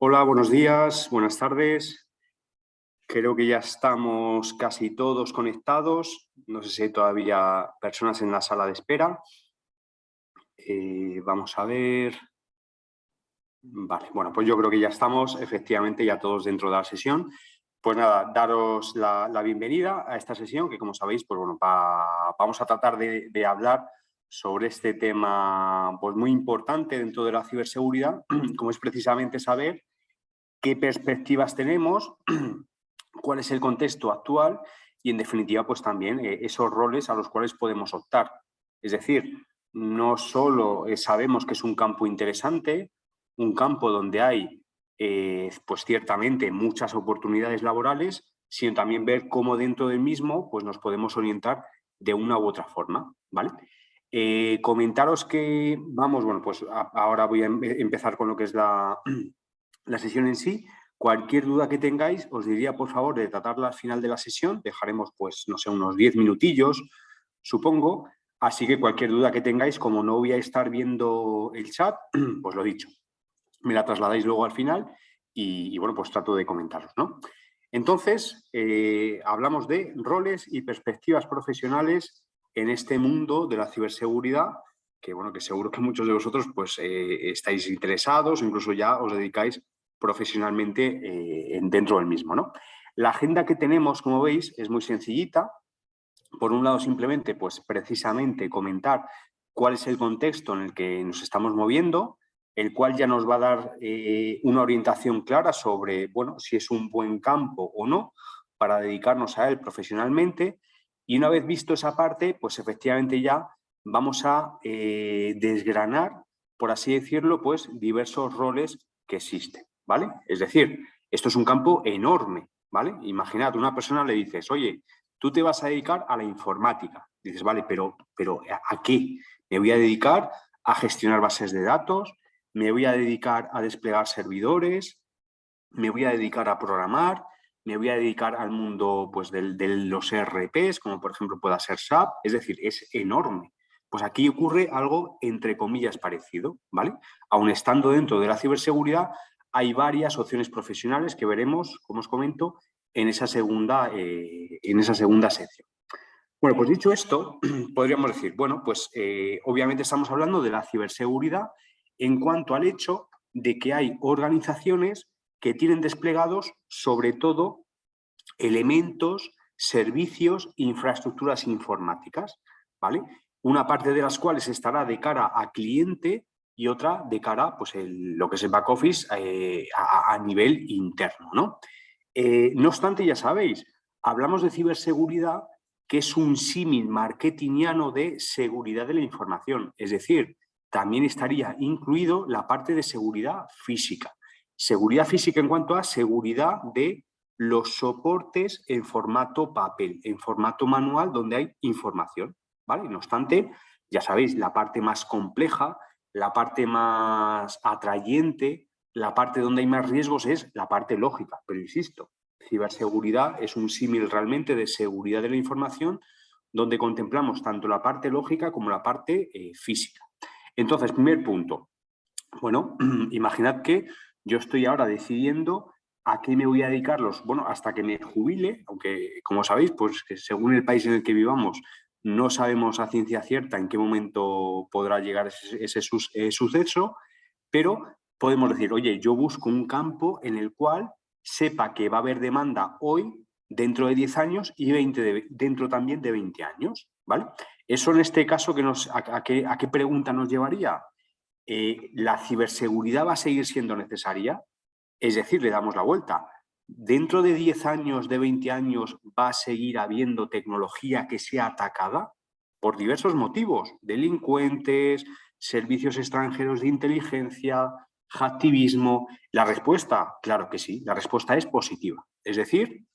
Hola, buenos días, buenas tardes. Creo que ya estamos casi todos conectados. No sé si hay todavía personas en la sala de espera. Vamos a ver. Vale, bueno, pues yo creo que ya estamos efectivamente ya todos dentro de la sesión. Pues nada, daros la bienvenida a esta sesión que, como sabéis, pues bueno, vamos a tratar de hablar sobre este tema pues muy importante dentro de la ciberseguridad, como es precisamente saber qué perspectivas tenemos, cuál es el contexto actual y, en definitiva, pues también esos roles a los cuales podemos optar. Es decir, no solo sabemos que es un campo interesante, un campo donde hay, pues ciertamente, muchas oportunidades laborales, sino también ver cómo dentro del mismo pues nos podemos orientar de una u otra forma, ¿vale? Comentaros que, vamos, bueno, pues ahora voy a empezar con lo que es la sesión en sí. Cualquier duda que tengáis, os diría, por favor, de tratarla al final de la sesión. Dejaremos, pues, no sé, unos 10 minutillos, supongo. Así que cualquier duda que tengáis, como no voy a estar viendo el chat, pues lo dicho, me la trasladáis luego al final y bueno, pues trato de comentaros, ¿no? Entonces, hablamos de roles y perspectivas profesionales en este mundo de la ciberseguridad, que bueno, que seguro que muchos de vosotros pues estáis interesados, incluso ya os dedicáis profesionalmente dentro del mismo, ¿no? La agenda que tenemos, como veis, es muy sencillita. Por un lado, simplemente, pues precisamente comentar cuál es el contexto en el que nos estamos moviendo, el cual ya nos va a dar una orientación clara sobre, bueno, si es un buen campo o no para dedicarnos a él profesionalmente. Y una vez visto esa parte, pues efectivamente ya vamos a desgranar, por así decirlo, pues diversos roles que existen, ¿vale? Es decir, esto es un campo enorme, ¿vale? Imaginad, una persona le dices, oye, tú te vas a dedicar a la informática. Dices, vale, pero ¿a qué? Me voy a dedicar a gestionar bases de datos, me voy a dedicar a desplegar servidores, me voy a dedicar a programar, me voy a dedicar al mundo pues, de los ERPs, como por ejemplo pueda ser SAP, es decir, es enorme. Pues aquí ocurre algo entre comillas parecido, ¿vale? Aun estando dentro de la ciberseguridad, hay varias opciones profesionales que veremos, como os comento, en esa segunda sección. Bueno, pues dicho esto, podríamos decir, bueno, pues obviamente estamos hablando de la ciberseguridad en cuanto al hecho de que hay organizaciones que tienen desplegados sobre todo elementos, servicios e infraestructuras informáticas, ¿vale? Una parte de las cuales estará de cara a cliente y otra de cara, pues, lo que es el back office a nivel interno, ¿no? No obstante, ya sabéis, hablamos de ciberseguridad, que es un símil marketingiano de seguridad de la información. Es decir, también estaría incluido la parte de seguridad física. Seguridad física en cuanto a seguridad de los soportes en formato papel, en formato manual, donde hay información, ¿vale? No obstante, ya sabéis, la parte más compleja, la parte más atrayente, la parte donde hay más riesgos es la parte lógica, pero insisto, ciberseguridad es un símil realmente de seguridad de la información donde contemplamos tanto la parte lógica como la parte física. Entonces, primer punto. Bueno, imaginad que yo estoy ahora decidiendo a qué me voy a dedicar bueno, hasta que me jubile, aunque como sabéis, pues que según el país en el que vivamos, no sabemos a ciencia cierta en qué momento podrá llegar ese suceso, pero podemos decir, oye, yo busco un campo en el cual sepa que va a haber demanda hoy, dentro de 10 años y dentro también de 20 años, ¿vale? Eso en este caso, ¿a qué pregunta nos llevaría? ¿La ciberseguridad va a seguir siendo necesaria? Es decir, le damos la vuelta. ¿Dentro de 10 años, de 20 años, va a seguir habiendo tecnología que sea atacada? Por diversos motivos. Delincuentes, servicios extranjeros de inteligencia, hacktivismo. La respuesta, claro que sí, la respuesta es positiva. Es decir,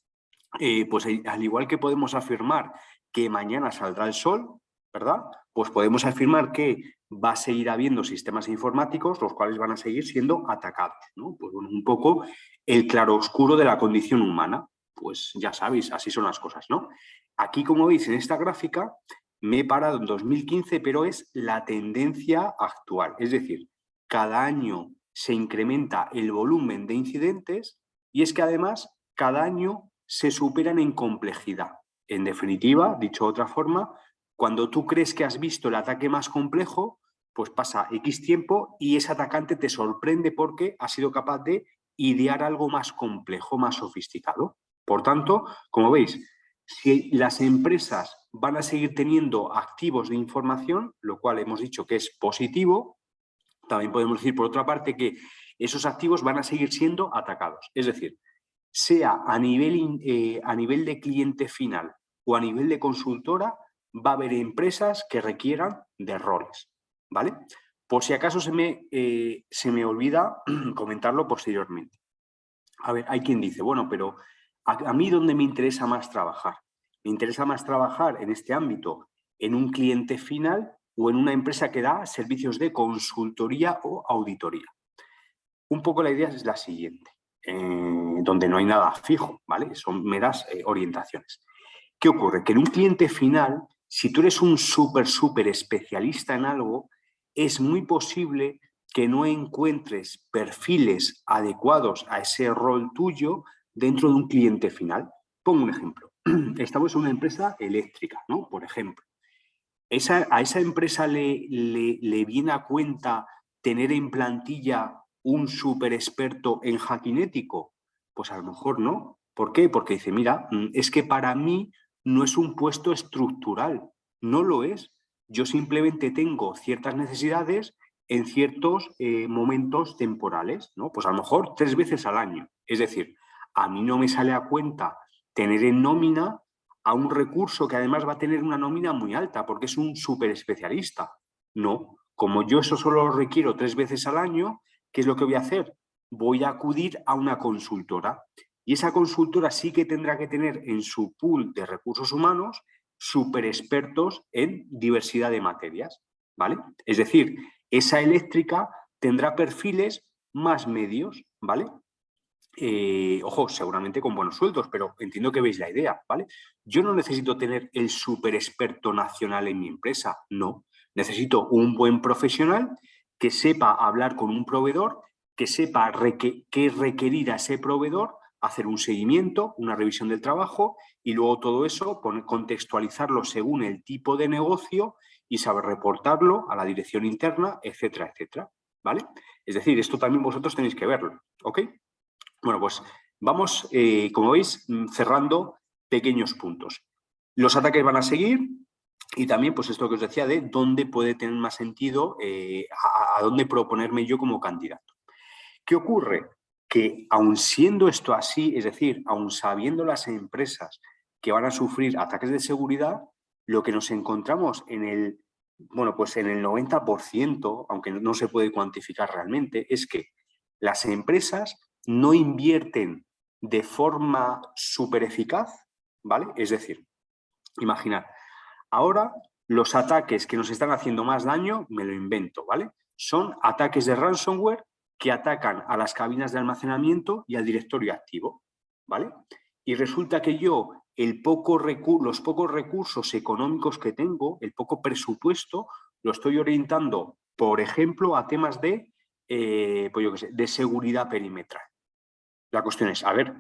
pues al igual que podemos afirmar que mañana saldrá el sol, ¿verdad? Pues podemos afirmar que va a seguir habiendo sistemas informáticos los cuales van a seguir siendo atacados, ¿no? Pues bueno, un poco el claroscuro de la condición humana. Pues ya sabéis, así son las cosas, ¿no? Aquí, como veis en esta gráfica, me he parado en 2015, pero es la tendencia actual. Es decir, cada año se incrementa el volumen de incidentes y es que además cada año se superan en complejidad. En definitiva, dicho de otra forma, cuando tú crees que has visto el ataque más complejo, pues pasa X tiempo y ese atacante te sorprende porque ha sido capaz de idear algo más complejo, más sofisticado. Por tanto, como veis, si las empresas van a seguir teniendo activos de información, lo cual hemos dicho que es positivo, también podemos decir, por otra parte, que esos activos van a seguir siendo atacados. Es decir, sea a nivel de cliente final o a nivel de consultora, va a haber empresas que requieran de roles, ¿vale? Por si acaso se me olvida comentarlo posteriormente. A ver, hay quien dice, bueno, pero a mí ¿dónde me interesa más trabajar? Me interesa más trabajar en este ámbito, en un cliente final o en una empresa que da servicios de consultoría o auditoría. Un poco la idea es la siguiente, donde no hay nada fijo, ¿vale? Son meras orientaciones. ¿Qué ocurre? Que en un cliente final, si tú eres un súper especialista en algo, es muy posible que no encuentres perfiles adecuados a ese rol tuyo dentro de un cliente final. Pongo un ejemplo. Estamos en una empresa eléctrica, ¿no? Por ejemplo. ¿A esa empresa le viene a cuenta tener en plantilla un súper experto en hacking ético? Pues a lo mejor no. ¿Por qué? Porque dice, mira, es que para mí no es un puesto estructural, no lo es. Yo simplemente tengo ciertas necesidades en ciertos momentos temporales, ¿no? Pues a lo mejor 3 veces al año. Es decir, a mí no me sale a cuenta tener en nómina a un recurso que además va a tener una nómina muy alta porque es un súper especialista. No, como yo eso solo lo requiero 3 veces al año, ¿qué es lo que voy a hacer? Voy a acudir a una consultora y esa consultora sí que tendrá que tener en su pool de recursos humanos súper expertos en diversidad de materias, ¿vale? Es decir, esa eléctrica tendrá perfiles más medios, ¿vale? Ojo, seguramente con buenos sueldos, pero entiendo que veis la idea, ¿vale? Yo no necesito tener el súper experto nacional en mi empresa, no. Necesito un buen profesional que sepa hablar con un proveedor, que sepa qué requerir a ese proveedor, hacer un seguimiento, una revisión del trabajo y luego todo eso contextualizarlo según el tipo de negocio y saber reportarlo a la dirección interna, etcétera, etcétera, ¿vale? Es decir, esto también vosotros tenéis que verlo, ¿ok? Bueno, pues vamos, como veis, cerrando pequeños puntos. Los ataques van a seguir y también, pues esto que os decía de dónde puede tener más sentido, a dónde proponerme yo como candidato. ¿Qué ocurre? Que aun siendo esto así, es decir, aun sabiendo las empresas que van a sufrir ataques de seguridad, lo que nos encontramos en el, bueno, pues en el 90%, aunque no se puede cuantificar realmente, es que las empresas no invierten de forma súper eficaz, ¿vale? Es decir, imaginad, ahora los ataques que nos están haciendo más daño, me lo invento, ¿vale? Son ataques de ransomware que atacan a las cabinas de almacenamiento y al directorio activo, ¿vale? Y resulta que yo, los pocos recursos económicos que tengo, el poco presupuesto, lo estoy orientando, por ejemplo, a temas de, pues yo qué sé, de seguridad perimetral. La cuestión es, a ver,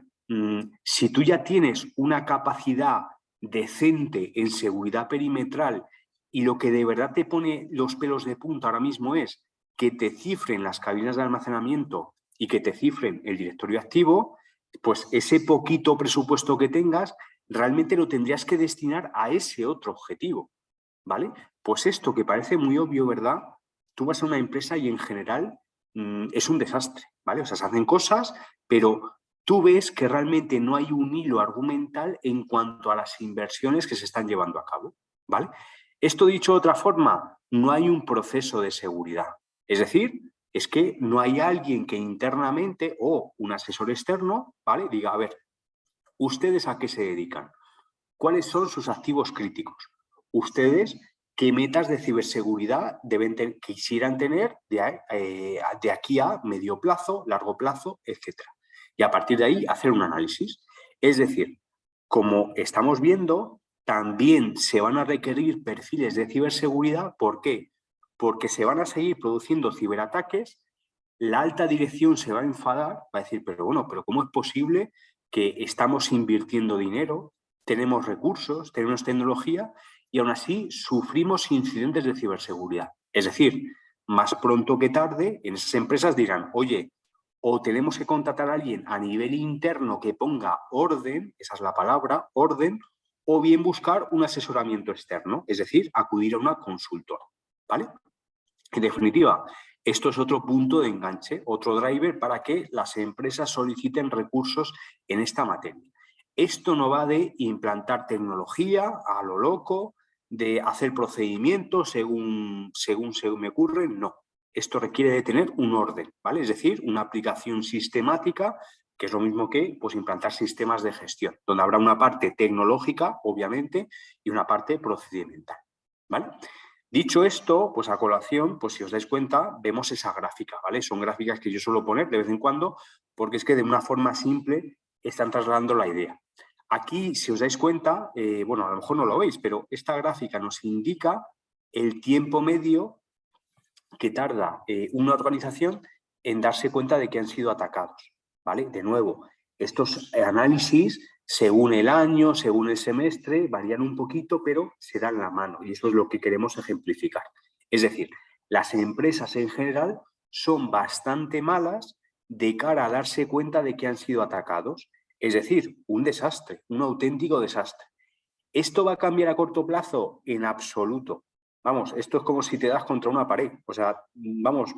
si tú ya tienes una capacidad decente en seguridad perimetral y lo que de verdad te pone los pelos de punta ahora mismo es que te cifren las cabinas de almacenamiento y que te cifren el directorio activo, pues ese poquito presupuesto que tengas realmente lo tendrías que destinar a ese otro objetivo, ¿vale? Pues esto que parece muy obvio, ¿verdad? Tú vas a una empresa y en general es un desastre, ¿vale? O sea, se hacen cosas, pero tú ves que realmente no hay un hilo argumental en cuanto a las inversiones que se están llevando a cabo, ¿vale? Esto dicho de otra forma, no hay un proceso de seguridad. Es decir, es que no hay alguien que internamente o un asesor externo, ¿vale? Diga, a ver, ¿ustedes a qué se dedican? ¿Cuáles son sus activos críticos? ¿Ustedes qué metas de ciberseguridad quisieran tener de aquí a medio plazo, largo plazo, etcétera? Y a partir de ahí hacer un análisis. Es decir, como estamos viendo, también se van a requerir perfiles de ciberseguridad. ¿Por qué? Porque se van a seguir produciendo ciberataques la alta dirección se va a enfadar, va a decir, pero bueno, pero ¿cómo es posible que estamos invirtiendo dinero, tenemos recursos, tenemos tecnología y aún así sufrimos incidentes de ciberseguridad? Es decir, más pronto que tarde, en esas empresas dirán, oye, o tenemos que contratar a alguien a nivel interno que ponga orden, esa es la palabra, orden, o bien buscar un asesoramiento externo, es decir, acudir a una consultora, ¿vale? En definitiva, esto es otro punto de enganche, otro driver para que las empresas soliciten recursos en esta materia. Esto no va de implantar tecnología a lo loco, de hacer procedimientos según me ocurre, no. Esto requiere de tener un orden, ¿vale? Es decir, una aplicación sistemática, que es lo mismo que pues, implantar sistemas de gestión, donde habrá una parte tecnológica, obviamente, y una parte procedimental, ¿vale? Dicho esto, pues a colación, pues si os dais cuenta, vemos esa gráfica, ¿vale? Son gráficas que yo suelo poner de vez en cuando porque es que de una forma simple están trasladando la idea. Aquí, si os dais cuenta, bueno, a lo mejor no lo veis, pero esta gráfica nos indica el tiempo medio que tarda una organización en darse cuenta de que han sido atacados, ¿vale? De nuevo, estos análisis, según el año, según el semestre, varían un poquito, pero se dan la mano y eso es lo que queremos ejemplificar. Es decir, las empresas en general son bastante malas de cara a darse cuenta de que han sido atacados. Es decir, un desastre, un auténtico desastre. ¿Esto va a cambiar a corto plazo? En absoluto. Vamos, esto es como si te das contra una pared. O sea, vamos,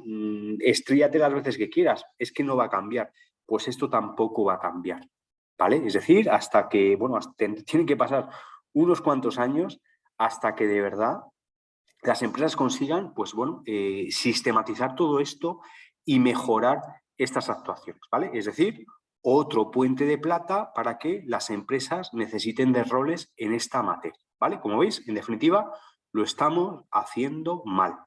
estríate las veces que quieras. Es que no va a cambiar. Pues esto tampoco va a cambiar. ¿Vale? Es decir, hasta que, bueno, tienen que pasar unos cuantos años hasta que de verdad las empresas consigan, pues bueno, sistematizar todo esto y mejorar estas actuaciones, ¿vale? Es decir, otro puente de plata para que las empresas necesiten de roles en esta materia, ¿vale? Como veis, en definitiva, lo estamos haciendo mal.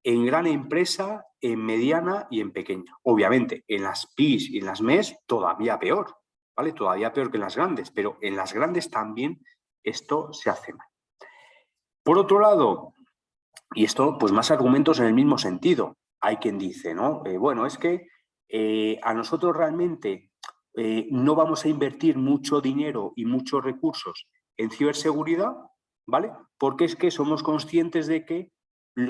En gran empresa, en mediana y en pequeña. Obviamente, en las PIS y en las MES todavía peor, ¿vale? Todavía peor que en las grandes, pero en las grandes también esto se hace mal. Por otro lado, y esto, pues más argumentos en el mismo sentido. Hay quien dice, ¿no? Bueno, es que a nosotros realmente no vamos a invertir mucho dinero y muchos recursos en ciberseguridad, ¿vale? Porque es que somos conscientes de que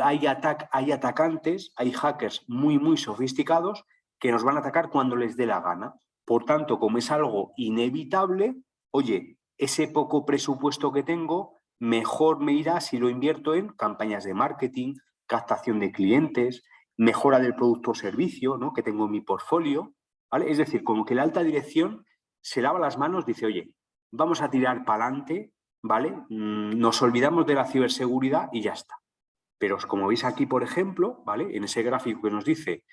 hay atacantes, hay hackers muy, muy sofisticados que nos van a atacar cuando les dé la gana. Por tanto, como es algo inevitable, oye, ese poco presupuesto que tengo, mejor me irá si lo invierto en campañas de marketing, captación de clientes, mejora del producto o servicio, ¿no?, que tengo en mi portfolio, ¿vale? Es decir, como que la alta dirección se lava las manos, dice, oye, vamos a tirar para adelante, ¿vale? Nos olvidamos de la ciberseguridad y ya está. Pero como veis aquí, por ejemplo, ¿vale?, en ese gráfico que nos dice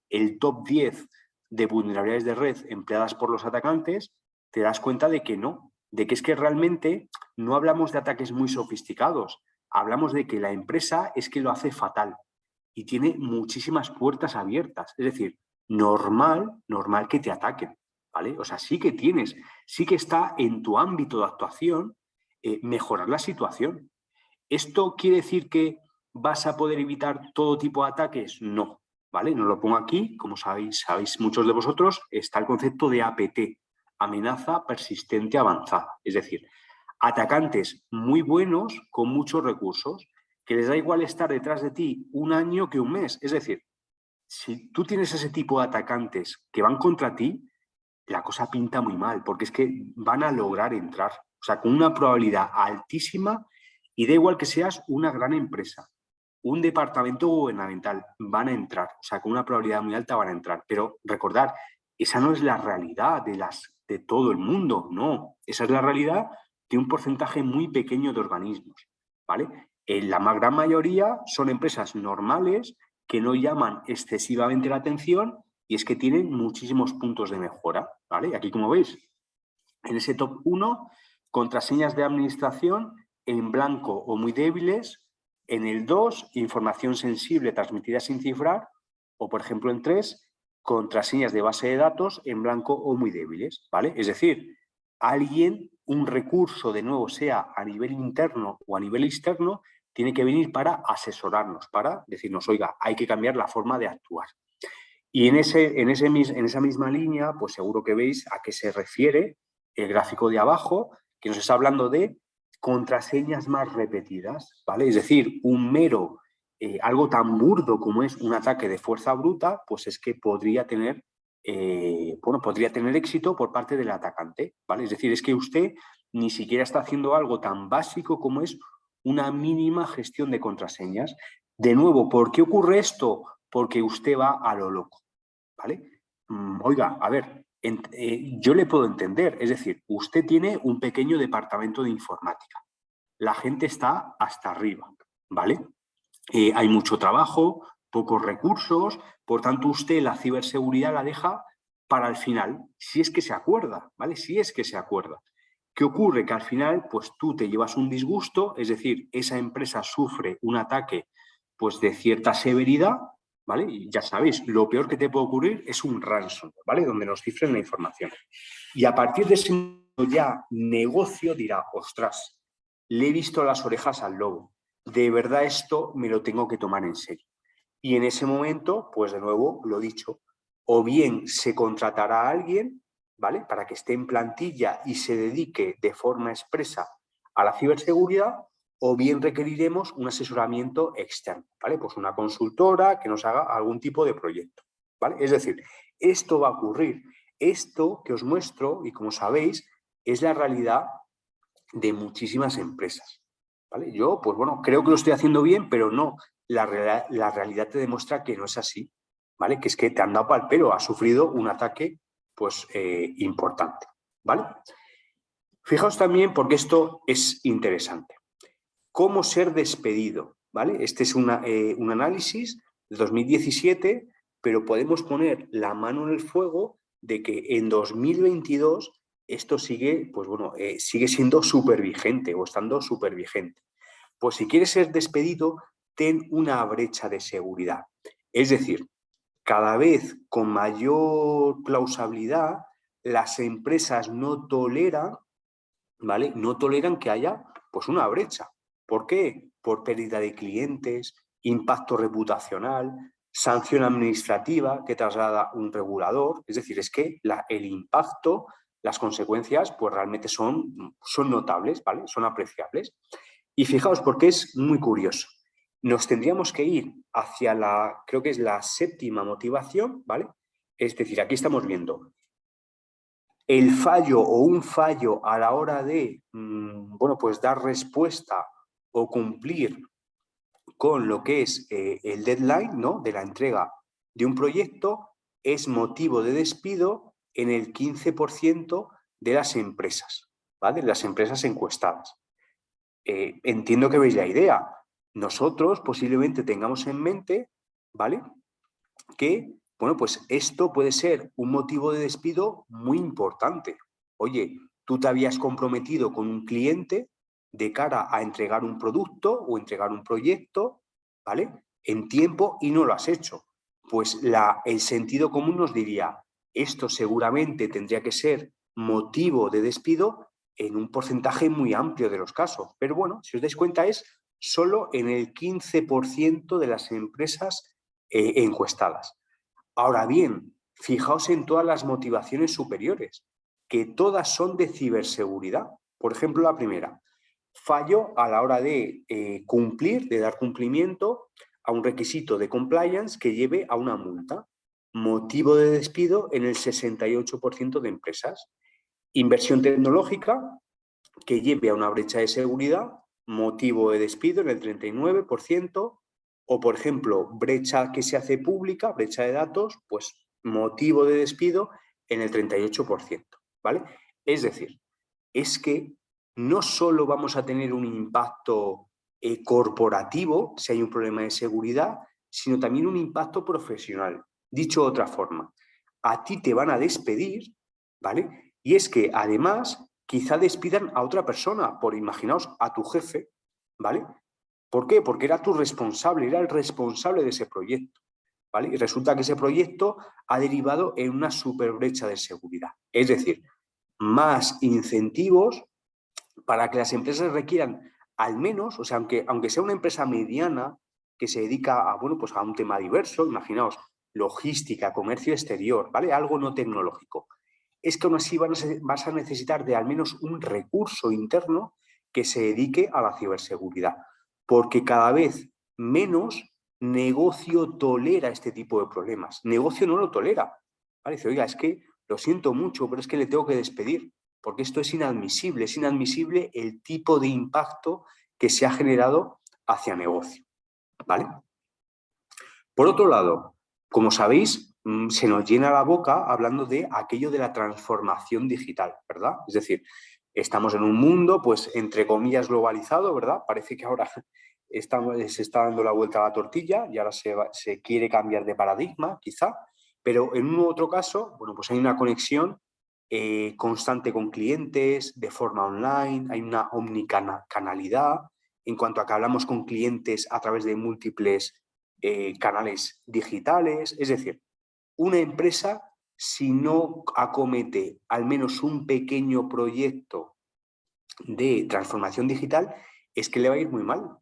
el top 10 de vulnerabilidades de red empleadas por los atacantes, te das cuenta de que no, de que es que realmente no hablamos de ataques muy sofisticados, hablamos de que la empresa es que lo hace fatal y tiene muchísimas puertas abiertas. Es decir, normal que te ataquen, ¿vale? O sea, sí que tienes, sí que está en tu ámbito de actuación mejorar la situación. ¿Esto quiere decir que vas a poder evitar todo tipo de ataques? No, ¿vale? No lo pongo aquí, como sabéis muchos de vosotros, está el concepto de APT, amenaza persistente avanzada. Es decir, atacantes muy buenos con muchos recursos, que les da igual estar detrás de ti un año que un mes. Es decir, si tú tienes ese tipo de atacantes que van contra ti, la cosa pinta muy mal, porque es que van a lograr entrar. O sea, con una probabilidad altísima, y da igual que seas una gran empresa, un departamento gubernamental, van a entrar. O sea, con una probabilidad muy alta van a entrar. Pero recordad, esa no es la realidad de todo el mundo, no. Esa es la realidad de un porcentaje muy pequeño de organismos, ¿vale? En la gran mayoría son empresas normales que no llaman excesivamente la atención y es que tienen muchísimos puntos de mejora, ¿vale? Aquí, como veis, en ese top 1, contraseñas de administración en blanco o muy débiles. En el 2, información sensible transmitida sin cifrar. O, por ejemplo, en 3, contraseñas de base de datos en blanco o muy débiles, ¿vale? Es decir, un recurso, de nuevo, sea a nivel interno o a nivel externo, tiene que venir para asesorarnos, para decirnos, oiga, hay que cambiar la forma de actuar. Y en esa misma línea, pues seguro que veis a qué se refiere el gráfico de abajo, que nos está hablando de contraseñas más repetidas, ¿vale? Es decir, algo tan burdo como es un ataque de fuerza bruta, pues es que podría tener éxito por parte del atacante, ¿vale? Es decir, es que usted ni siquiera está haciendo algo tan básico como es una mínima gestión de contraseñas. De nuevo, ¿por qué ocurre esto? Porque usted va a lo loco, ¿vale? Oiga, a ver, yo le puedo entender, es decir, usted tiene un pequeño departamento de informática, la gente está hasta arriba, ¿vale? Hay mucho trabajo, pocos recursos, por tanto usted la ciberseguridad la deja para el final, si es que se acuerda, ¿vale? Si es que se acuerda. ¿Qué ocurre? Que al final, pues tú te llevas un disgusto, es decir, esa empresa sufre un ataque, pues de cierta severidad, ¿vale? Y ya sabéis, lo peor que te puede ocurrir es un ransomware, ¿vale? Donde nos cifren la información. Y a partir de ese momento ya negocio dirá, ostras, le he visto las orejas al lobo. De verdad esto me lo tengo que tomar en serio. Y en ese momento, pues de nuevo, lo dicho, o bien se contratará a alguien, ¿vale? Para que esté en plantilla y se dedique de forma expresa a la ciberseguridad, o bien requeriremos un asesoramiento externo, ¿vale? Pues una consultora que nos haga algún tipo de proyecto, ¿vale? Es decir, esto va a ocurrir. Esto que os muestro, y como sabéis, es la realidad de muchísimas empresas, ¿vale? Yo, pues bueno, creo que lo estoy haciendo bien, pero no. La realidad te demuestra que no es así, ¿vale? Que es que te han dado pal pelo, has sufrido un ataque, pues, importante, ¿vale? Fijaos también, porque esto es interesante, cómo ser despedido, ¿vale? Este es un análisis de 2017, pero podemos poner la mano en el fuego de que en 2022 esto sigue, pues bueno, sigue siendo súper vigente o estando súper vigente. Pues si quieres ser despedido, ten una brecha de seguridad. Es decir, cada vez con mayor plausibilidad, las empresas no toleran, ¿vale? No toleran que haya pues una brecha. ¿Por qué? Por pérdida de clientes, impacto reputacional, sanción administrativa que traslada un regulador. Es decir, es que el impacto, las consecuencias, pues realmente son notables, ¿vale? Son apreciables. Y fijaos, porque es muy curioso. Nos tendríamos que ir hacia creo que es la séptima motivación, ¿vale? Es decir, aquí estamos viendo el fallo o un fallo a la hora de, bueno, pues dar respuesta o cumplir con lo que es el deadline, ¿no? De la entrega de un proyecto es motivo de despido en el 15% de las empresas, ¿vale? Las empresas encuestadas. Entiendo que veis la idea. Nosotros posiblemente tengamos en mente, ¿vale? Que, bueno, pues esto puede ser un motivo de despido muy importante. Oye, tú te habías comprometido con un cliente de cara a entregar un producto o entregar un proyecto, ¿vale? En tiempo y no lo has hecho. Pues el sentido común nos diría, esto seguramente tendría que ser motivo de despido en un porcentaje muy amplio de los casos. Pero bueno, si os dais cuenta, es solo en el 15% de las empresas encuestadas. Ahora bien, fijaos en todas las motivaciones superiores, que todas son de ciberseguridad. Por ejemplo, la primera, fallo a la hora de cumplir, de dar cumplimiento a un requisito de compliance que lleve a una multa. Motivo de despido en el 68% de empresas. Inversión tecnológica que lleve a una brecha de seguridad, motivo de despido en el 39%, o por ejemplo, brecha que se hace pública, brecha de datos, pues motivo de despido en el 38%, ¿vale? Es decir, es que no solo vamos a tener un impacto corporativo si hay un problema de seguridad, sino también un impacto profesional. Dicho de otra forma, a ti te van a despedir, ¿vale? Y es que además quizá despidan a otra persona, por imaginaos a tu jefe, ¿vale? ¿Por qué? Porque era tu responsable, era el responsable de ese proyecto, ¿vale? Y resulta que ese proyecto ha derivado en una super brecha de seguridad. Es decir, más incentivos para que las empresas requieran al menos, o sea, aunque sea una empresa mediana que se dedica a, bueno, pues a un tema diverso, imaginaos, logística, comercio exterior, ¿vale? Algo no tecnológico. Es que aún así vas a necesitar de al menos un recurso interno que se dedique a la ciberseguridad, porque cada vez menos negocio tolera este tipo de problemas. Negocio no lo tolera. ¿Vale? Dice, oiga, es que lo siento mucho, pero es que le tengo que despedir, porque esto es inadmisible el tipo de impacto que se ha generado hacia negocio. ¿Vale? Por otro lado, como sabéis, se nos llena la boca hablando de aquello de la transformación digital, ¿verdad? Es decir, estamos en un mundo, pues, entre comillas, globalizado, ¿verdad? Parece que ahora se está dando la vuelta a la tortilla y ahora se quiere cambiar de paradigma, quizá, pero en un u otro caso, bueno, pues hay una conexión constante con clientes, de forma online, hay una omnicanalidad en cuanto a que hablamos con clientes a través de múltiples canales digitales. Es decir, una empresa, si no acomete al menos un pequeño proyecto de transformación digital, es que le va a ir muy mal.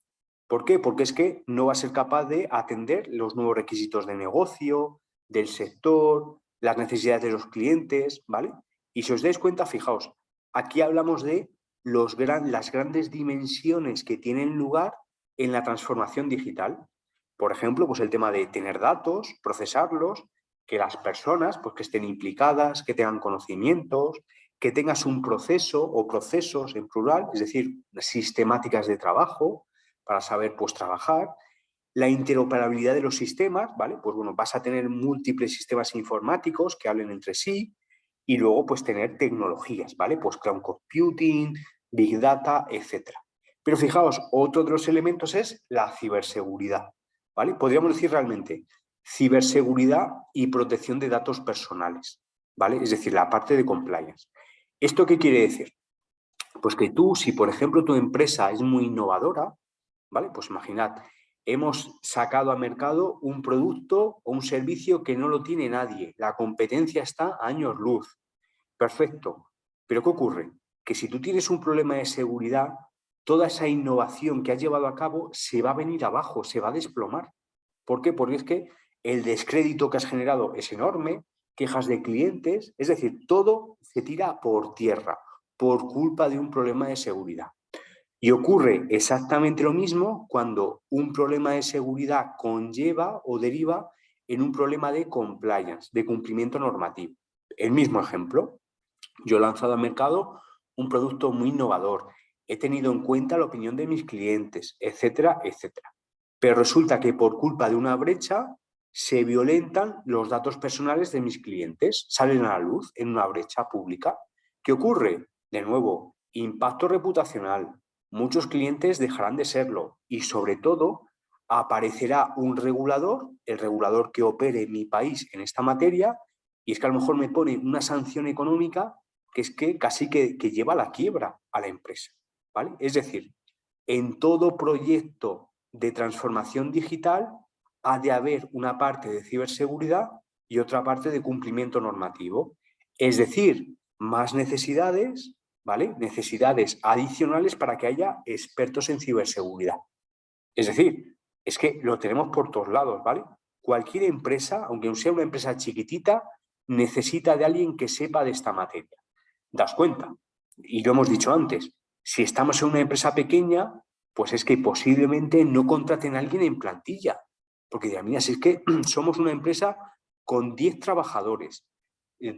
¿Por qué? Porque es que no va a ser capaz de atender los nuevos requisitos de negocio, del sector, las necesidades de los clientes, ¿vale? Y si os dais cuenta, fijaos, aquí hablamos de las grandes dimensiones que tienen lugar en la transformación digital. Por ejemplo, pues el tema de tener datos, procesarlos, que las personas pues, que estén implicadas, que tengan conocimientos, que tengas un proceso o procesos en plural, es decir, sistemáticas de trabajo para saber pues trabajar, la interoperabilidad de los sistemas, ¿vale? Pues bueno, vas a tener múltiples sistemas informáticos que hablen entre sí y luego pues tener tecnologías, ¿vale? Pues cloud computing, big data, etcétera. Pero fijaos, otro de los elementos es la ciberseguridad, ¿vale? Podríamos decir realmente ciberseguridad y protección de datos personales, ¿vale? Es decir, la parte de compliance. ¿Esto qué quiere decir? Pues que tú, si por ejemplo tu empresa es muy innovadora, ¿vale? Pues imaginad, hemos sacado al mercado un producto o un servicio que no lo tiene nadie. La competencia está a años luz. Perfecto. Pero ¿qué ocurre? Que si tú tienes un problema de seguridad, toda esa innovación que has llevado a cabo se va a venir abajo, se va a desplomar. ¿Por qué? Porque es que el descrédito que has generado es enorme, quejas de clientes, es decir, todo se tira por tierra por culpa de un problema de seguridad. Y ocurre exactamente lo mismo cuando un problema de seguridad conlleva o deriva en un problema de compliance, de cumplimiento normativo. El mismo ejemplo, yo he lanzado al mercado un producto muy innovador, he tenido en cuenta la opinión de mis clientes, etcétera, etcétera. Pero resulta que por culpa de una brecha se violentan los datos personales de mis clientes, salen a la luz en una brecha pública. ¿Qué ocurre? De nuevo, impacto reputacional. Muchos clientes dejarán de serlo y sobre todo aparecerá un regulador, el regulador que opere en mi país en esta materia, y es que a lo mejor me pone una sanción económica que es que casi que lleva a la quiebra a la empresa, ¿vale? Es decir, en todo proyecto de transformación digital ha de haber una parte de ciberseguridad y otra parte de cumplimiento normativo. Es decir, más necesidades, ¿vale? Necesidades adicionales para que haya expertos en ciberseguridad. Es decir, es que lo tenemos por todos lados, ¿vale? Cualquier empresa, aunque sea una empresa chiquitita, necesita de alguien que sepa de esta materia. Das cuenta. Y lo hemos dicho antes, si estamos en una empresa pequeña, pues es que posiblemente no contraten a alguien en plantilla. Porque dirán, mira, si es que somos una empresa con 10 trabajadores,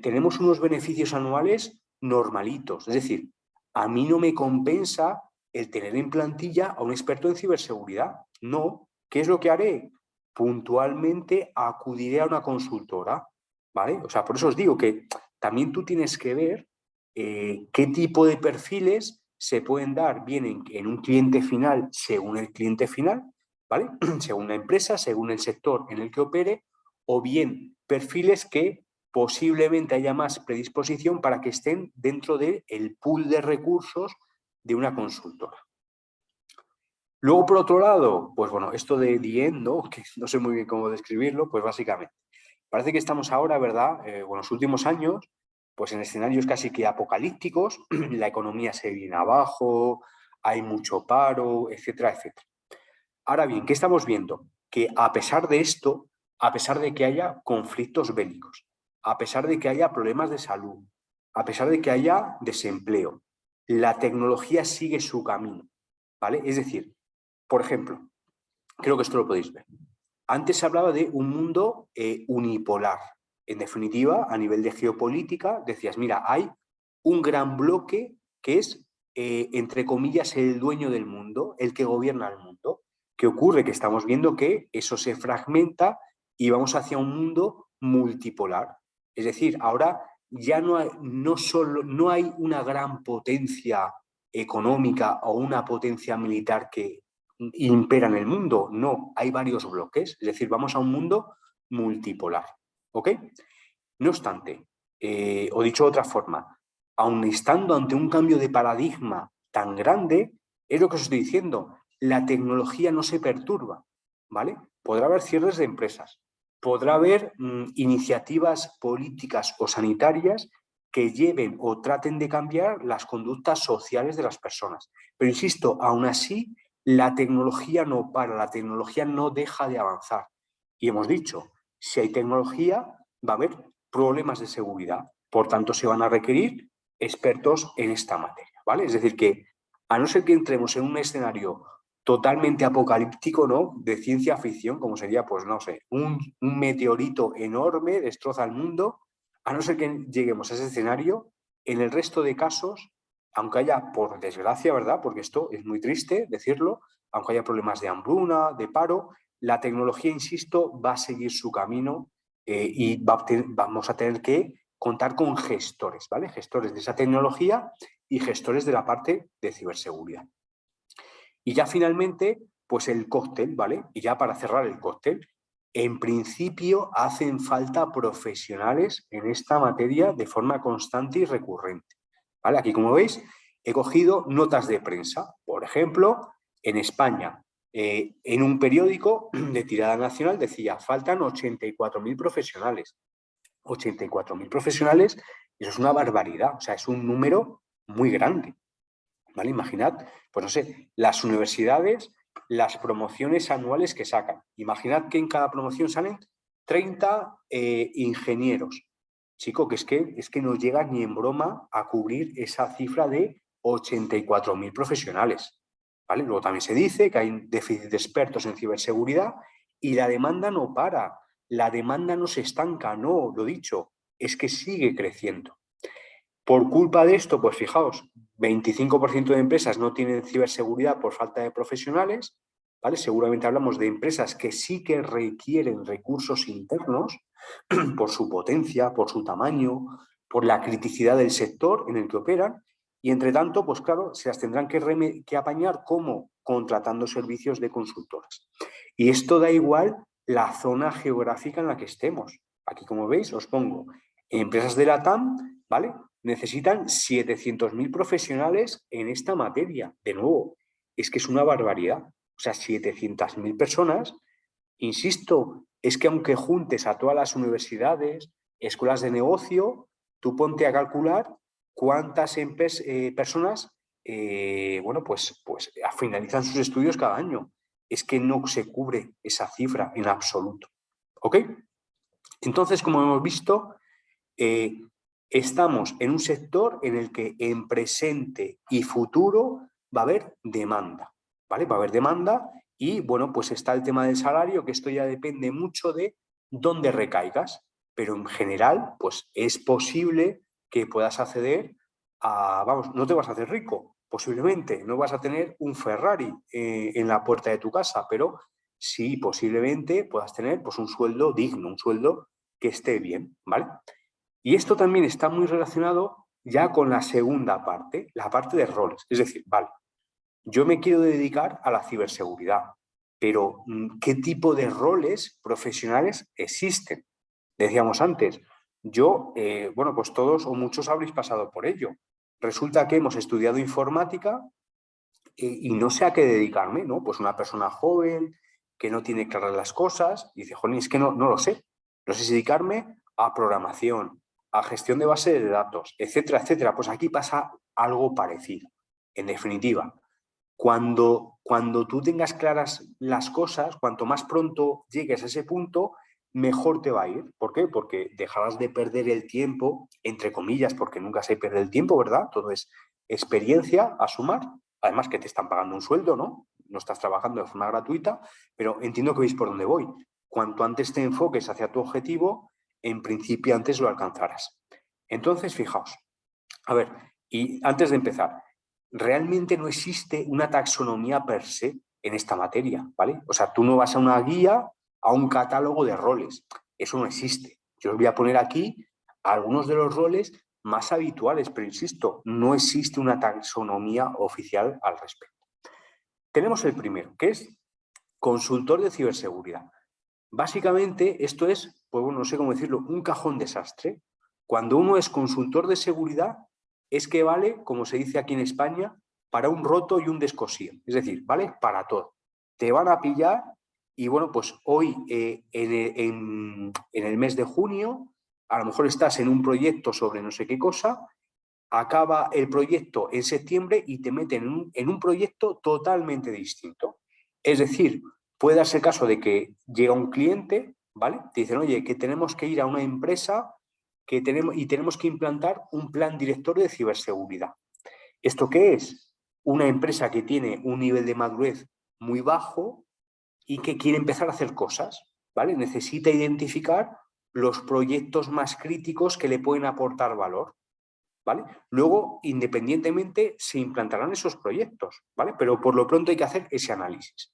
tenemos unos beneficios anuales normalitos. Es decir, a mí no me compensa el tener en plantilla a un experto en ciberseguridad. No. ¿Qué es lo que haré? Puntualmente acudiré a una consultora, ¿vale? O sea, por eso os digo que también tú tienes que ver qué tipo de perfiles se pueden dar bien en un cliente final según el cliente final, ¿vale? Según la empresa, según el sector en el que opere, o bien perfiles que posiblemente haya más predisposición para que estén dentro del pool de recursos de una consultora. Luego, por otro lado, pues bueno, esto de the end, ¿no? Que no sé muy bien cómo describirlo, pues básicamente, parece que estamos ahora, ¿verdad? Bueno, los últimos años, pues en escenarios casi que apocalípticos, la economía se viene abajo, hay mucho paro, etcétera, etcétera. Ahora bien, ¿qué estamos viendo? Que a pesar de esto, a pesar de que haya conflictos bélicos, a pesar de que haya problemas de salud, a pesar de que haya desempleo. La tecnología sigue su camino, ¿vale? Es decir, por ejemplo, creo que esto lo podéis ver. Antes se hablaba de un mundo unipolar. En definitiva, a nivel de geopolítica, decías, mira, hay un gran bloque que es, entre comillas, el dueño del mundo, el que gobierna el mundo. ¿Qué ocurre? Que estamos viendo que eso se fragmenta y vamos hacia un mundo multipolar. Es decir, ahora ya no hay una gran potencia económica o una potencia militar que impera en el mundo. No, hay varios bloques. Es decir, vamos a un mundo multipolar. ¿Ok? No obstante, o dicho de otra forma, aun estando ante un cambio de paradigma tan grande, es lo que os estoy diciendo, la tecnología no se perturba, ¿vale? Podrá haber cierres de empresas, podrá haber iniciativas políticas o sanitarias que lleven o traten de cambiar las conductas sociales de las personas. Pero insisto, aún así, la tecnología no para, la tecnología no deja de avanzar. Y hemos dicho, si hay tecnología, va a haber problemas de seguridad. Por tanto, se van a requerir expertos en esta materia, ¿vale? Es decir, que a no ser que entremos en un escenario totalmente apocalíptico, ¿no? De ciencia ficción, como sería, pues no sé, un meteorito enorme destroza el mundo, a no ser que lleguemos a ese escenario, en el resto de casos, aunque haya, por desgracia, ¿verdad? Porque esto es muy triste decirlo, aunque haya problemas de hambruna, de paro, la tecnología, insisto, va a seguir su camino y vamos a tener que contar con gestores, ¿vale? Gestores de esa tecnología y gestores de la parte de ciberseguridad. Y ya finalmente, pues el cóctel, ¿vale? Y ya para cerrar el cóctel, en principio hacen falta profesionales en esta materia de forma constante y recurrente, ¿vale? Aquí, como veis, he cogido notas de prensa. Por ejemplo, en España, en un periódico de tirada nacional decía, faltan 84.000 profesionales. 84.000 profesionales, eso es una barbaridad, o sea, es un número muy grande, ¿vale? Imaginad, pues no sé, las universidades, las promociones anuales que sacan. Imaginad que en cada promoción salen 30 ingenieros. Chico, que es que no llega ni en broma a cubrir esa cifra de 84.000 profesionales, ¿vale? Luego también se dice que hay un déficit de expertos en ciberseguridad y la demanda no para, la demanda no se estanca, no, lo dicho, es que sigue creciendo. Por culpa de esto, pues fijaos, 25% de empresas no tienen ciberseguridad por falta de profesionales, ¿vale? Seguramente hablamos de empresas que sí que requieren recursos internos por su potencia, por su tamaño, por la criticidad del sector en el que operan y entre tanto, pues claro, se las tendrán que apañar como contratando servicios de consultoras. Y esto da igual la zona geográfica en la que estemos. Aquí, como veis, os pongo empresas de la TAM, ¿vale? Necesitan 700.000 profesionales en esta materia. De nuevo, es que es una barbaridad. O sea, 700.000 personas, insisto, es que aunque juntes a todas las universidades, escuelas de negocio, tú ponte a calcular cuántas personas, bueno, pues finalizan sus estudios cada año. Es que no se cubre esa cifra en absoluto. ¿Ok? Entonces, como hemos visto, estamos en un sector en el que en presente y futuro va a haber demanda, ¿vale? Va a haber demanda y, bueno, pues está el tema del salario, que esto ya depende mucho de dónde recaigas, pero en general, pues es posible que puedas acceder a, vamos, no te vas a hacer rico, posiblemente, no vas a tener un Ferrari en la puerta de tu casa, pero sí, posiblemente puedas tener pues un sueldo digno, un sueldo que esté bien, ¿vale? Y esto también está muy relacionado ya con la segunda parte, la parte de roles. Es decir, vale, yo me quiero dedicar a la ciberseguridad, pero ¿qué tipo de roles profesionales existen? Decíamos antes, yo, bueno, pues todos o muchos habréis pasado por ello. Resulta que hemos estudiado informática y no sé a qué dedicarme, ¿no? Pues una persona joven que no tiene claras las cosas y dice, joder, es que no lo sé. No sé si dedicarme a programación, a gestión de base de datos, etcétera, etcétera. Pues aquí pasa algo parecido. En definitiva, cuando tú tengas claras las cosas, cuanto más pronto llegues a ese punto, mejor te va a ir. ¿Por qué? Porque dejarás de perder el tiempo, entre comillas, porque nunca se pierde el tiempo, ¿verdad? Todo es experiencia a sumar. Además que te están pagando un sueldo, ¿no? No estás trabajando de forma gratuita, pero entiendo que veis por dónde voy. Cuanto antes te enfoques hacia tu objetivo, en principio antes lo alcanzarás. Entonces, fijaos, a ver, y antes de empezar, realmente no existe una taxonomía per se en esta materia, ¿vale? O sea, tú no vas a una guía, a un catálogo de roles. Eso no existe. Yo os voy a poner aquí algunos de los roles más habituales, pero insisto, no existe una taxonomía oficial al respecto. Tenemos el primero, que es consultor de ciberseguridad. Básicamente, esto es, pues bueno, no sé cómo decirlo, un cajón desastre. Cuando uno es consultor de seguridad, es que vale, como se dice aquí en España, para un roto y un descosido. Es decir, vale para todo. Te van a pillar y bueno, pues hoy en el mes de junio, a lo mejor estás en un proyecto sobre no sé qué cosa, acaba el proyecto en septiembre y te meten en un proyecto totalmente distinto. Es decir, puede darse el caso de que llega un cliente, ¿vale? Te dicen, oye, que tenemos que ir a una empresa y tenemos que implantar un plan director de ciberseguridad. ¿Esto qué es? Una empresa que tiene un nivel de madurez muy bajo y que quiere empezar a hacer cosas, ¿vale? Necesita identificar los proyectos más críticos que le pueden aportar valor, ¿vale? Luego, independientemente, se implantarán esos proyectos, ¿vale? Pero por lo pronto hay que hacer ese análisis.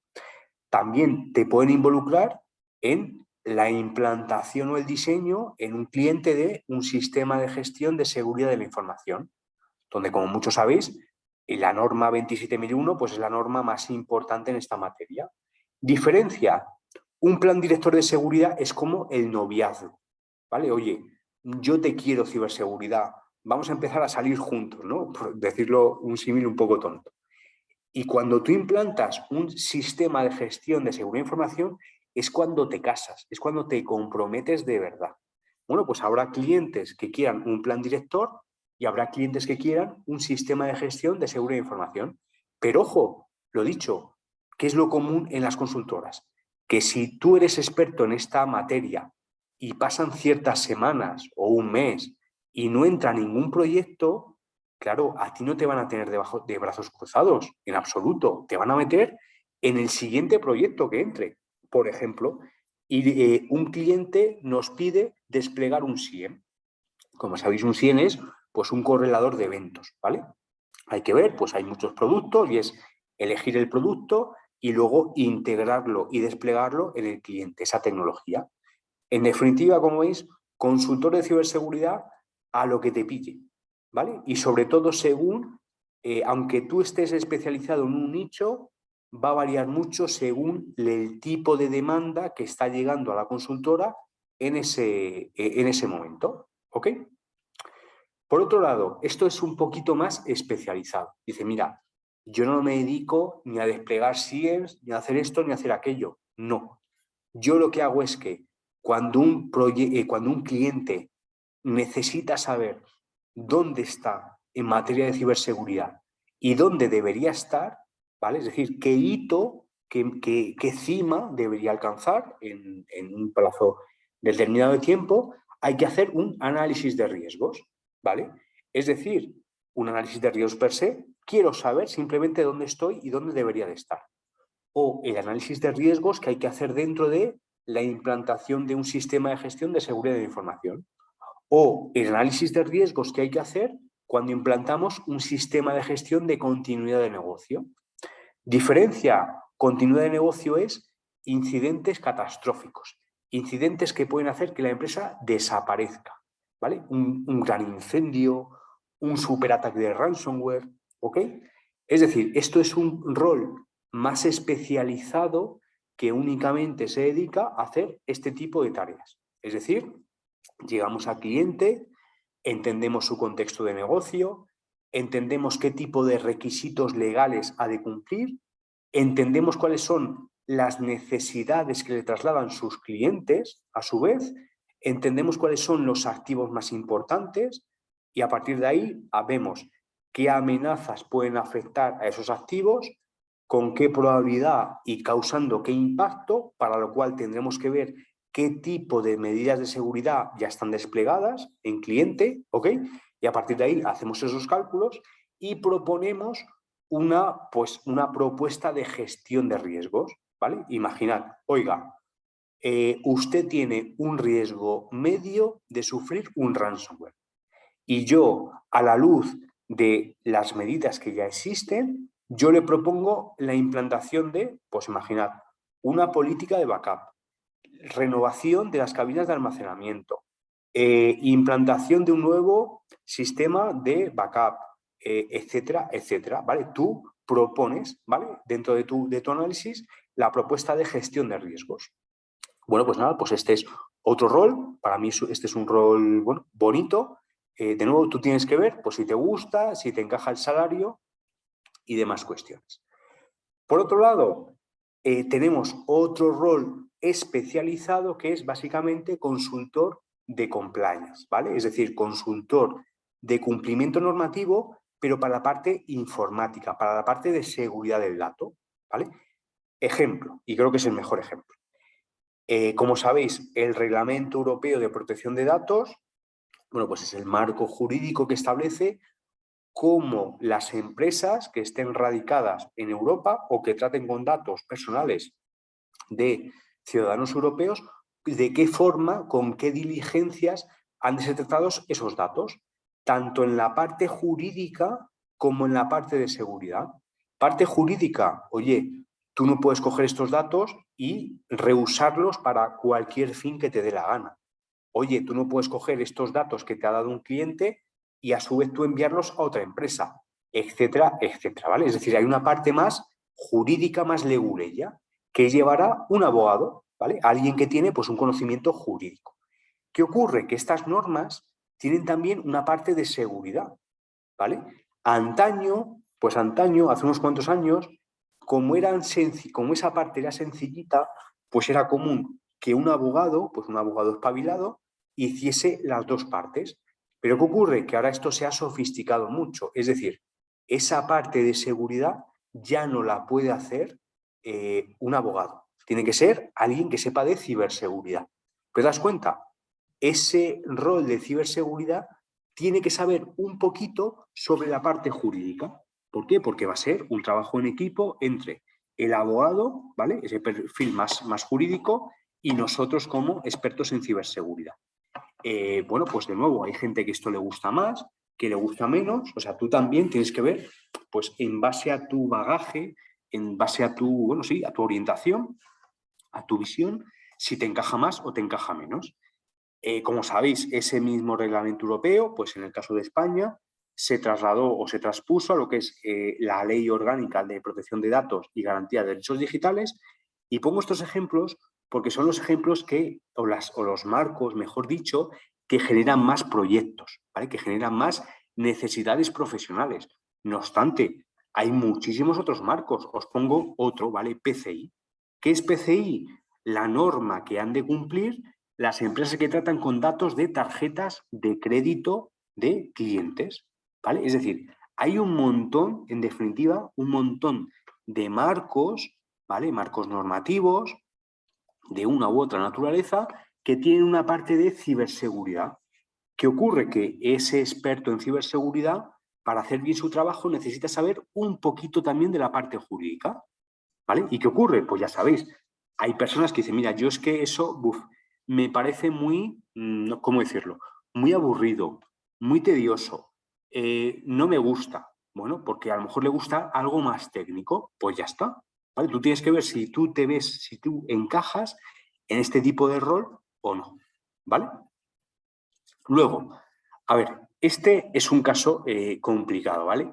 También te pueden involucrar en la implantación o el diseño en un cliente de un sistema de gestión de seguridad de la información, donde, como muchos sabéis, la norma 27001 pues, es la norma más importante en esta materia. Diferencia, un plan director de seguridad es como el noviazgo, ¿vale? Oye, yo te quiero ciberseguridad, vamos a empezar a salir juntos, ¿no? Por decirlo un símil un poco tonto. Y cuando tú implantas un sistema de gestión de seguridad de información, es cuando te casas, es cuando te comprometes de verdad. Bueno, pues habrá clientes que quieran un plan director y habrá clientes que quieran un sistema de gestión de seguridad de información. Pero ojo, lo dicho, ¿qué es lo común en las consultoras? Que si tú eres experto en esta materia y pasan ciertas semanas o un mes y no entra ningún proyecto, claro, a ti no te van a tener debajo de brazos cruzados, en absoluto. Te van a meter en el siguiente proyecto que entre. Por ejemplo, y un cliente nos pide desplegar un SIEM. Como sabéis, un SIEM es pues, un correlador de eventos, ¿vale? Hay que ver, pues hay muchos productos y es elegir el producto y luego integrarlo y desplegarlo en el cliente, esa tecnología. En definitiva, como veis, consultor de ciberseguridad a lo que te pille, ¿vale? Y sobre todo según, aunque tú estés especializado en un nicho, va a variar mucho según el tipo de demanda que está llegando a la consultora en ese momento, ¿ok? Por otro lado, esto es un poquito más especializado. Dice, mira, yo no me dedico ni a desplegar SIEMs, ni a hacer esto, ni a hacer aquello. No. Yo lo que hago es que cuando un cliente necesita saber dónde está en materia de ciberseguridad y dónde debería estar, ¿vale? Es decir, qué hito, qué cima debería alcanzar en un plazo determinado de tiempo, hay que hacer un análisis de riesgos, ¿vale? Es decir, un análisis de riesgos per se, quiero saber simplemente dónde estoy y dónde debería de estar. O el análisis de riesgos que hay que hacer dentro de la implantación de un sistema de gestión de seguridad de información. O el análisis de riesgos que hay que hacer cuando implantamos un sistema de gestión de continuidad de negocio. Diferencia, continuidad de negocio es incidentes catastróficos, incidentes que pueden hacer que la empresa desaparezca, ¿vale? Un gran incendio, un superataque de ransomware, ¿ok? Es decir, esto es un rol más especializado que únicamente se dedica a hacer este tipo de tareas. Es decir, llegamos al cliente, entendemos su contexto de negocio, entendemos qué tipo de requisitos legales ha de cumplir, entendemos cuáles son las necesidades que le trasladan sus clientes, a su vez, entendemos cuáles son los activos más importantes y a partir de ahí vemos qué amenazas pueden afectar a esos activos, con qué probabilidad y causando qué impacto, para lo cual tendremos que ver qué tipo de medidas de seguridad ya están desplegadas en cliente, ¿ok? Y a partir de ahí hacemos esos cálculos y proponemos una propuesta de gestión de riesgos, ¿vale? Imaginad, oiga, usted tiene un riesgo medio de sufrir un ransomware. Y yo, a la luz de las medidas que ya existen, yo le propongo la implantación de, pues imaginad, una política de backup, renovación de las cabinas de almacenamiento, implantación de un nuevo sistema de backup, etcétera, etcétera, ¿vale? Tú propones, ¿vale? Dentro de tu análisis, la propuesta de gestión de riesgos. Bueno, pues nada, pues este es otro rol. Para mí este es un rol, bueno, bonito. De nuevo, tú tienes que ver pues, si te gusta, si te encaja el salario y demás cuestiones. Por otro lado, tenemos otro rol especializado que es básicamente consultor de compliance, ¿vale? Es decir, consultor de cumplimiento normativo, pero para la parte informática, para la parte de seguridad del dato, ¿vale? Ejemplo, y creo que es el mejor ejemplo. Como sabéis, el Reglamento Europeo de Protección de Datos, bueno, pues es el marco jurídico que establece cómo las empresas que estén radicadas en Europa o que traten con datos personales de ciudadanos europeos, de qué forma, con qué diligencias han de ser tratados esos datos, tanto en la parte jurídica como en la parte de seguridad. Parte jurídica, oye, tú no puedes coger estos datos y reusarlos para cualquier fin que te dé la gana. Oye, tú no puedes coger estos datos que te ha dado un cliente y a su vez tú enviarlos a otra empresa, etcétera, etcétera, ¿vale? Es decir, hay una parte más jurídica, más leguleya, que llevará un abogado, ¿vale? Alguien que tiene pues un conocimiento jurídico. ¿Qué ocurre? Que estas normas tienen también una parte de seguridad, ¿vale? Antaño, hace unos cuantos años, como esa parte era sencillita, pues era común que un abogado espabilado, hiciese las dos partes. Pero ¿qué ocurre? Que ahora esto se ha sofisticado mucho. Es decir, esa parte de seguridad ya no la puede hacer un abogado. Tiene que ser alguien que sepa de ciberseguridad. ¿Pero te das cuenta? Ese rol de ciberseguridad tiene que saber un poquito sobre la parte jurídica. ¿Por qué? Porque va a ser un trabajo en equipo entre el abogado, ¿vale? Ese perfil más jurídico, y nosotros como expertos en ciberseguridad. Bueno, pues de nuevo, hay gente que esto le gusta más, que le gusta menos. O sea, tú también tienes que ver, pues en base a tu bagaje, en base a tu, bueno, sí, a tu orientación, a tu visión, si te encaja más o te encaja menos. Como sabéis, ese mismo reglamento europeo, pues en el caso de España, se trasladó o se transpuso a lo que es la Ley Orgánica de Protección de Datos y Garantía de Derechos Digitales. Y pongo estos ejemplos porque son los ejemplos o los marcos, mejor dicho, que generan más proyectos, ¿vale? Que generan más necesidades profesionales. No obstante, hay muchísimos otros marcos. Os pongo otro, ¿vale? PCI. ¿Qué es PCI? La norma que han de cumplir las empresas que tratan con datos de tarjetas de crédito de clientes, ¿vale? Es decir, hay un montón, en definitiva, un montón de marcos, ¿vale? Marcos normativos de una u otra naturaleza que tienen una parte de ciberseguridad. ¿Qué ocurre? Que ese experto en ciberseguridad, para hacer bien su trabajo, necesita saber un poquito también de la parte jurídica, ¿vale? ¿Y qué ocurre? Pues ya sabéis, hay personas que dicen, mira, yo es que eso, me parece muy, ¿cómo decirlo? Muy aburrido, muy tedioso, no me gusta. Bueno, porque a lo mejor le gusta algo más técnico, pues ya está, ¿vale? Tú tienes que ver si tú te ves, si tú encajas en este tipo de rol o no, ¿vale? Luego, a ver, este es un caso complicado, ¿vale?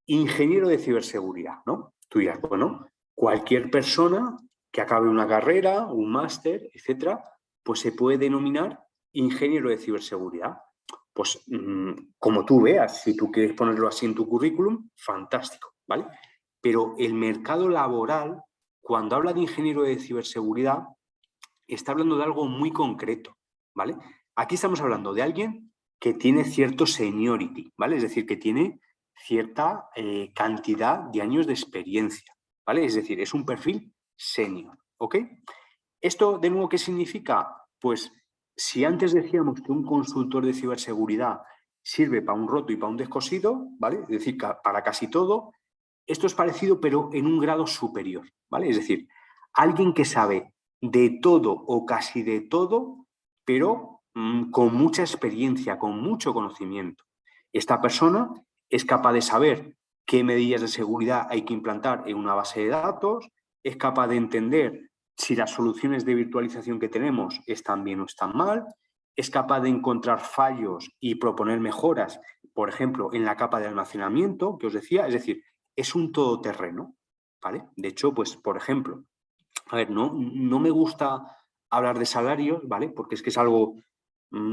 Ingeniero de ciberseguridad, ¿no? Tú dirás, bueno, cualquier persona que acabe una carrera, un máster, etcétera, pues se puede denominar ingeniero de ciberseguridad. Pues como tú veas, si tú quieres ponerlo así en tu currículum, fantástico, ¿vale? Pero el mercado laboral, cuando habla de ingeniero de ciberseguridad, está hablando de algo muy concreto, ¿vale? Aquí estamos hablando de alguien que tiene cierto seniority, ¿vale? Es decir, que tiene cierta cantidad de años de experiencia, ¿vale? Es decir, es un perfil senior, ¿ok? ¿Esto de nuevo qué significa? Pues si antes decíamos que un consultor de ciberseguridad sirve para un roto y para un descosido, ¿vale? Es decir, para casi todo, esto es parecido, pero en un grado superior, ¿vale? Es decir, alguien que sabe de todo o casi de todo, pero con mucha experiencia, con mucho conocimiento. Esta persona es capaz de saber qué medidas de seguridad hay que implantar en una base de datos, es capaz de entender si las soluciones de virtualización que tenemos están bien o están mal, es capaz de encontrar fallos y proponer mejoras, por ejemplo, en la capa de almacenamiento, que os decía, es decir, es un todoterreno, ¿vale? De hecho, pues, por ejemplo, a ver, no me gusta hablar de salarios, ¿vale? Porque es que es algo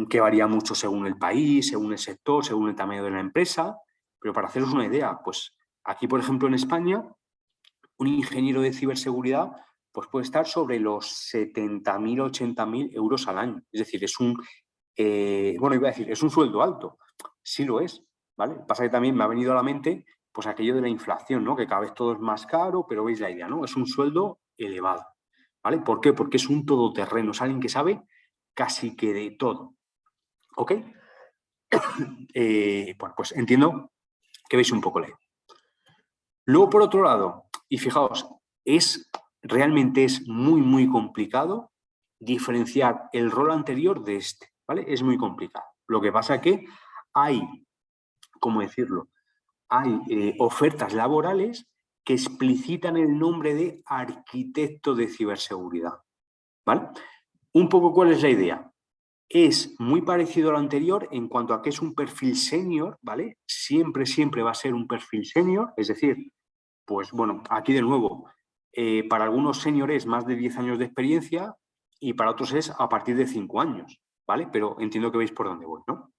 que varía mucho según el país, según el sector, según el tamaño de la empresa, pero para haceros una idea, pues aquí, por ejemplo, en España, un ingeniero de ciberseguridad pues puede estar sobre los 70.000, 80.000 euros al año. Es decir, es un, bueno, iba a decir, es un sueldo alto. Sí lo es, ¿vale? Pasa que también me ha venido a la mente pues aquello de la inflación, ¿no? Que cada vez todo es más caro, pero veis la idea, ¿no? Es un sueldo elevado, ¿vale? ¿Por qué? Porque es un todoterreno, es alguien que sabe casi que de todo, ¿ok? Bueno, pues entiendo que veis un poco la idea. Luego, por otro lado, y fijaos, realmente es muy complicado diferenciar el rol anterior de este, ¿vale? Es muy complicado. Lo que pasa es que hay, ¿cómo decirlo? Hay ofertas laborales que explicitan el nombre de arquitecto de ciberseguridad, ¿vale? Un poco, ¿cuál es la idea? Es muy parecido a lo anterior en cuanto a que es un perfil senior, ¿vale? Siempre va a ser un perfil senior, es decir, pues bueno, aquí de nuevo, para algunos seniors más de 10 años de experiencia y para otros es a partir de 5 años, ¿vale? Pero entiendo que veis por dónde voy, ¿no?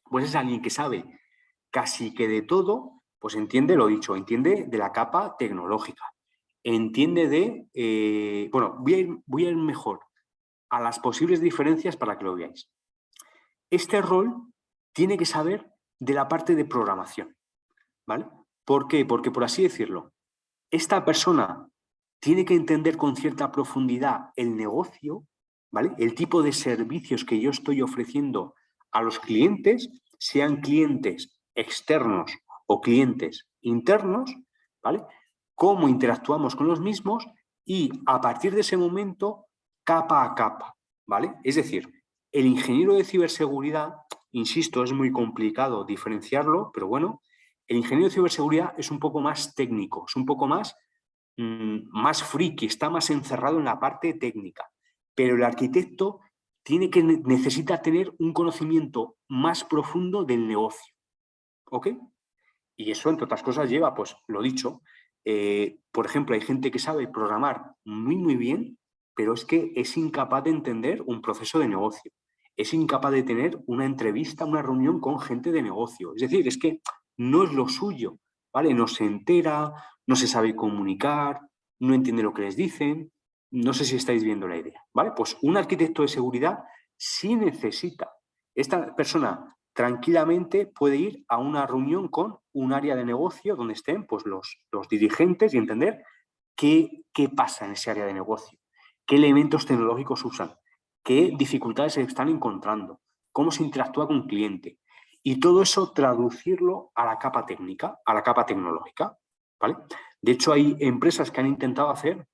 Pues es alguien que sabe casi que de todo, pues entiende lo dicho, entiende de la capa tecnológica, entiende de, bueno, voy a ir mejor a las posibles diferencias para que lo veáis. Este rol tiene que saber de la parte de programación, ¿vale? ¿Por qué? Porque, por así decirlo, esta persona tiene que entender con cierta profundidad el negocio, ¿vale? El tipo de servicios que yo estoy ofreciendo a los clientes, sean clientes externos o clientes internos, ¿vale? Cómo interactuamos con los mismos y a partir de ese momento, capa a capa, ¿vale? Es decir, el ingeniero de ciberseguridad, insisto, es muy complicado diferenciarlo, pero bueno, el ingeniero de ciberseguridad es un poco más técnico, es un poco más friki, está más encerrado en la parte técnica. Pero el arquitecto necesita tener un conocimiento más profundo del negocio. ¿Ok? Y eso, entre otras cosas, lleva, pues, lo dicho, por ejemplo, hay gente que sabe programar muy bien, pero es que es incapaz de entender un proceso de negocio. Es incapaz de tener una entrevista, una reunión con gente de negocio. Es decir, es que no es lo suyo, ¿vale? No se entera, no se sabe comunicar, no entiende lo que les dicen. No sé si estáis viendo la idea, ¿vale? Pues un arquitecto de seguridad sí necesita. Esta persona tranquilamente puede ir a una reunión con un área de negocio donde estén pues, los dirigentes y entender qué pasa en ese área de negocio, qué elementos tecnológicos usan, qué dificultades se están encontrando, cómo se interactúa con un cliente. Y todo eso traducirlo a la capa técnica, a la capa tecnológica, ¿vale? De hecho, hay empresas que han intentado hacer,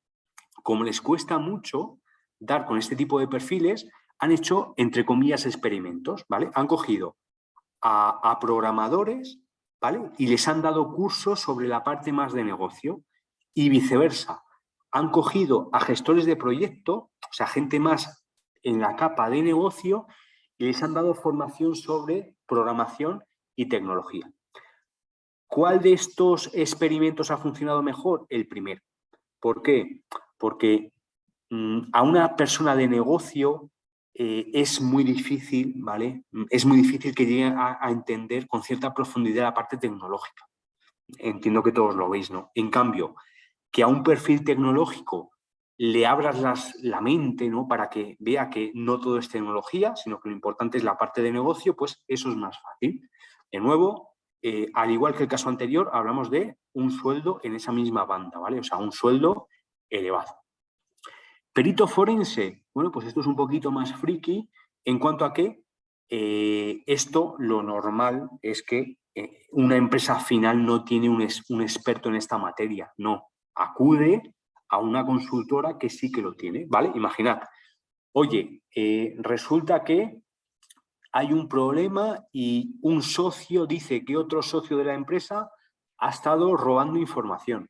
como les cuesta mucho dar con este tipo de perfiles, han hecho, entre comillas, experimentos, ¿vale? Han cogido a programadores, ¿vale? Y les han dado cursos sobre la parte más de negocio y viceversa. Han cogido a gestores de proyecto, o sea, gente más en la capa de negocio, y les han dado formación sobre programación y tecnología. ¿Cuál de estos experimentos ha funcionado mejor? El primero. ¿Por qué? Porque a una persona de negocio es muy difícil, ¿vale? Es muy difícil que llegue a entender con cierta profundidad la parte tecnológica. Entiendo que todos lo veis, ¿no? En cambio, que a un perfil tecnológico le abras la mente, ¿no? Para que vea que no todo es tecnología, sino que lo importante es la parte de negocio, pues eso es más fácil. De nuevo, al igual que el caso anterior, hablamos de un sueldo en esa misma banda, ¿vale? O sea, un sueldo elevado. Perito forense, bueno, pues esto es un poquito más friki en cuanto a que esto lo normal es que una empresa final no tiene un experto en esta materia, no, acude a una consultora que sí que lo tiene, ¿vale? Imaginad, oye, resulta que hay un problema y un socio dice que otro socio de la empresa ha estado robando información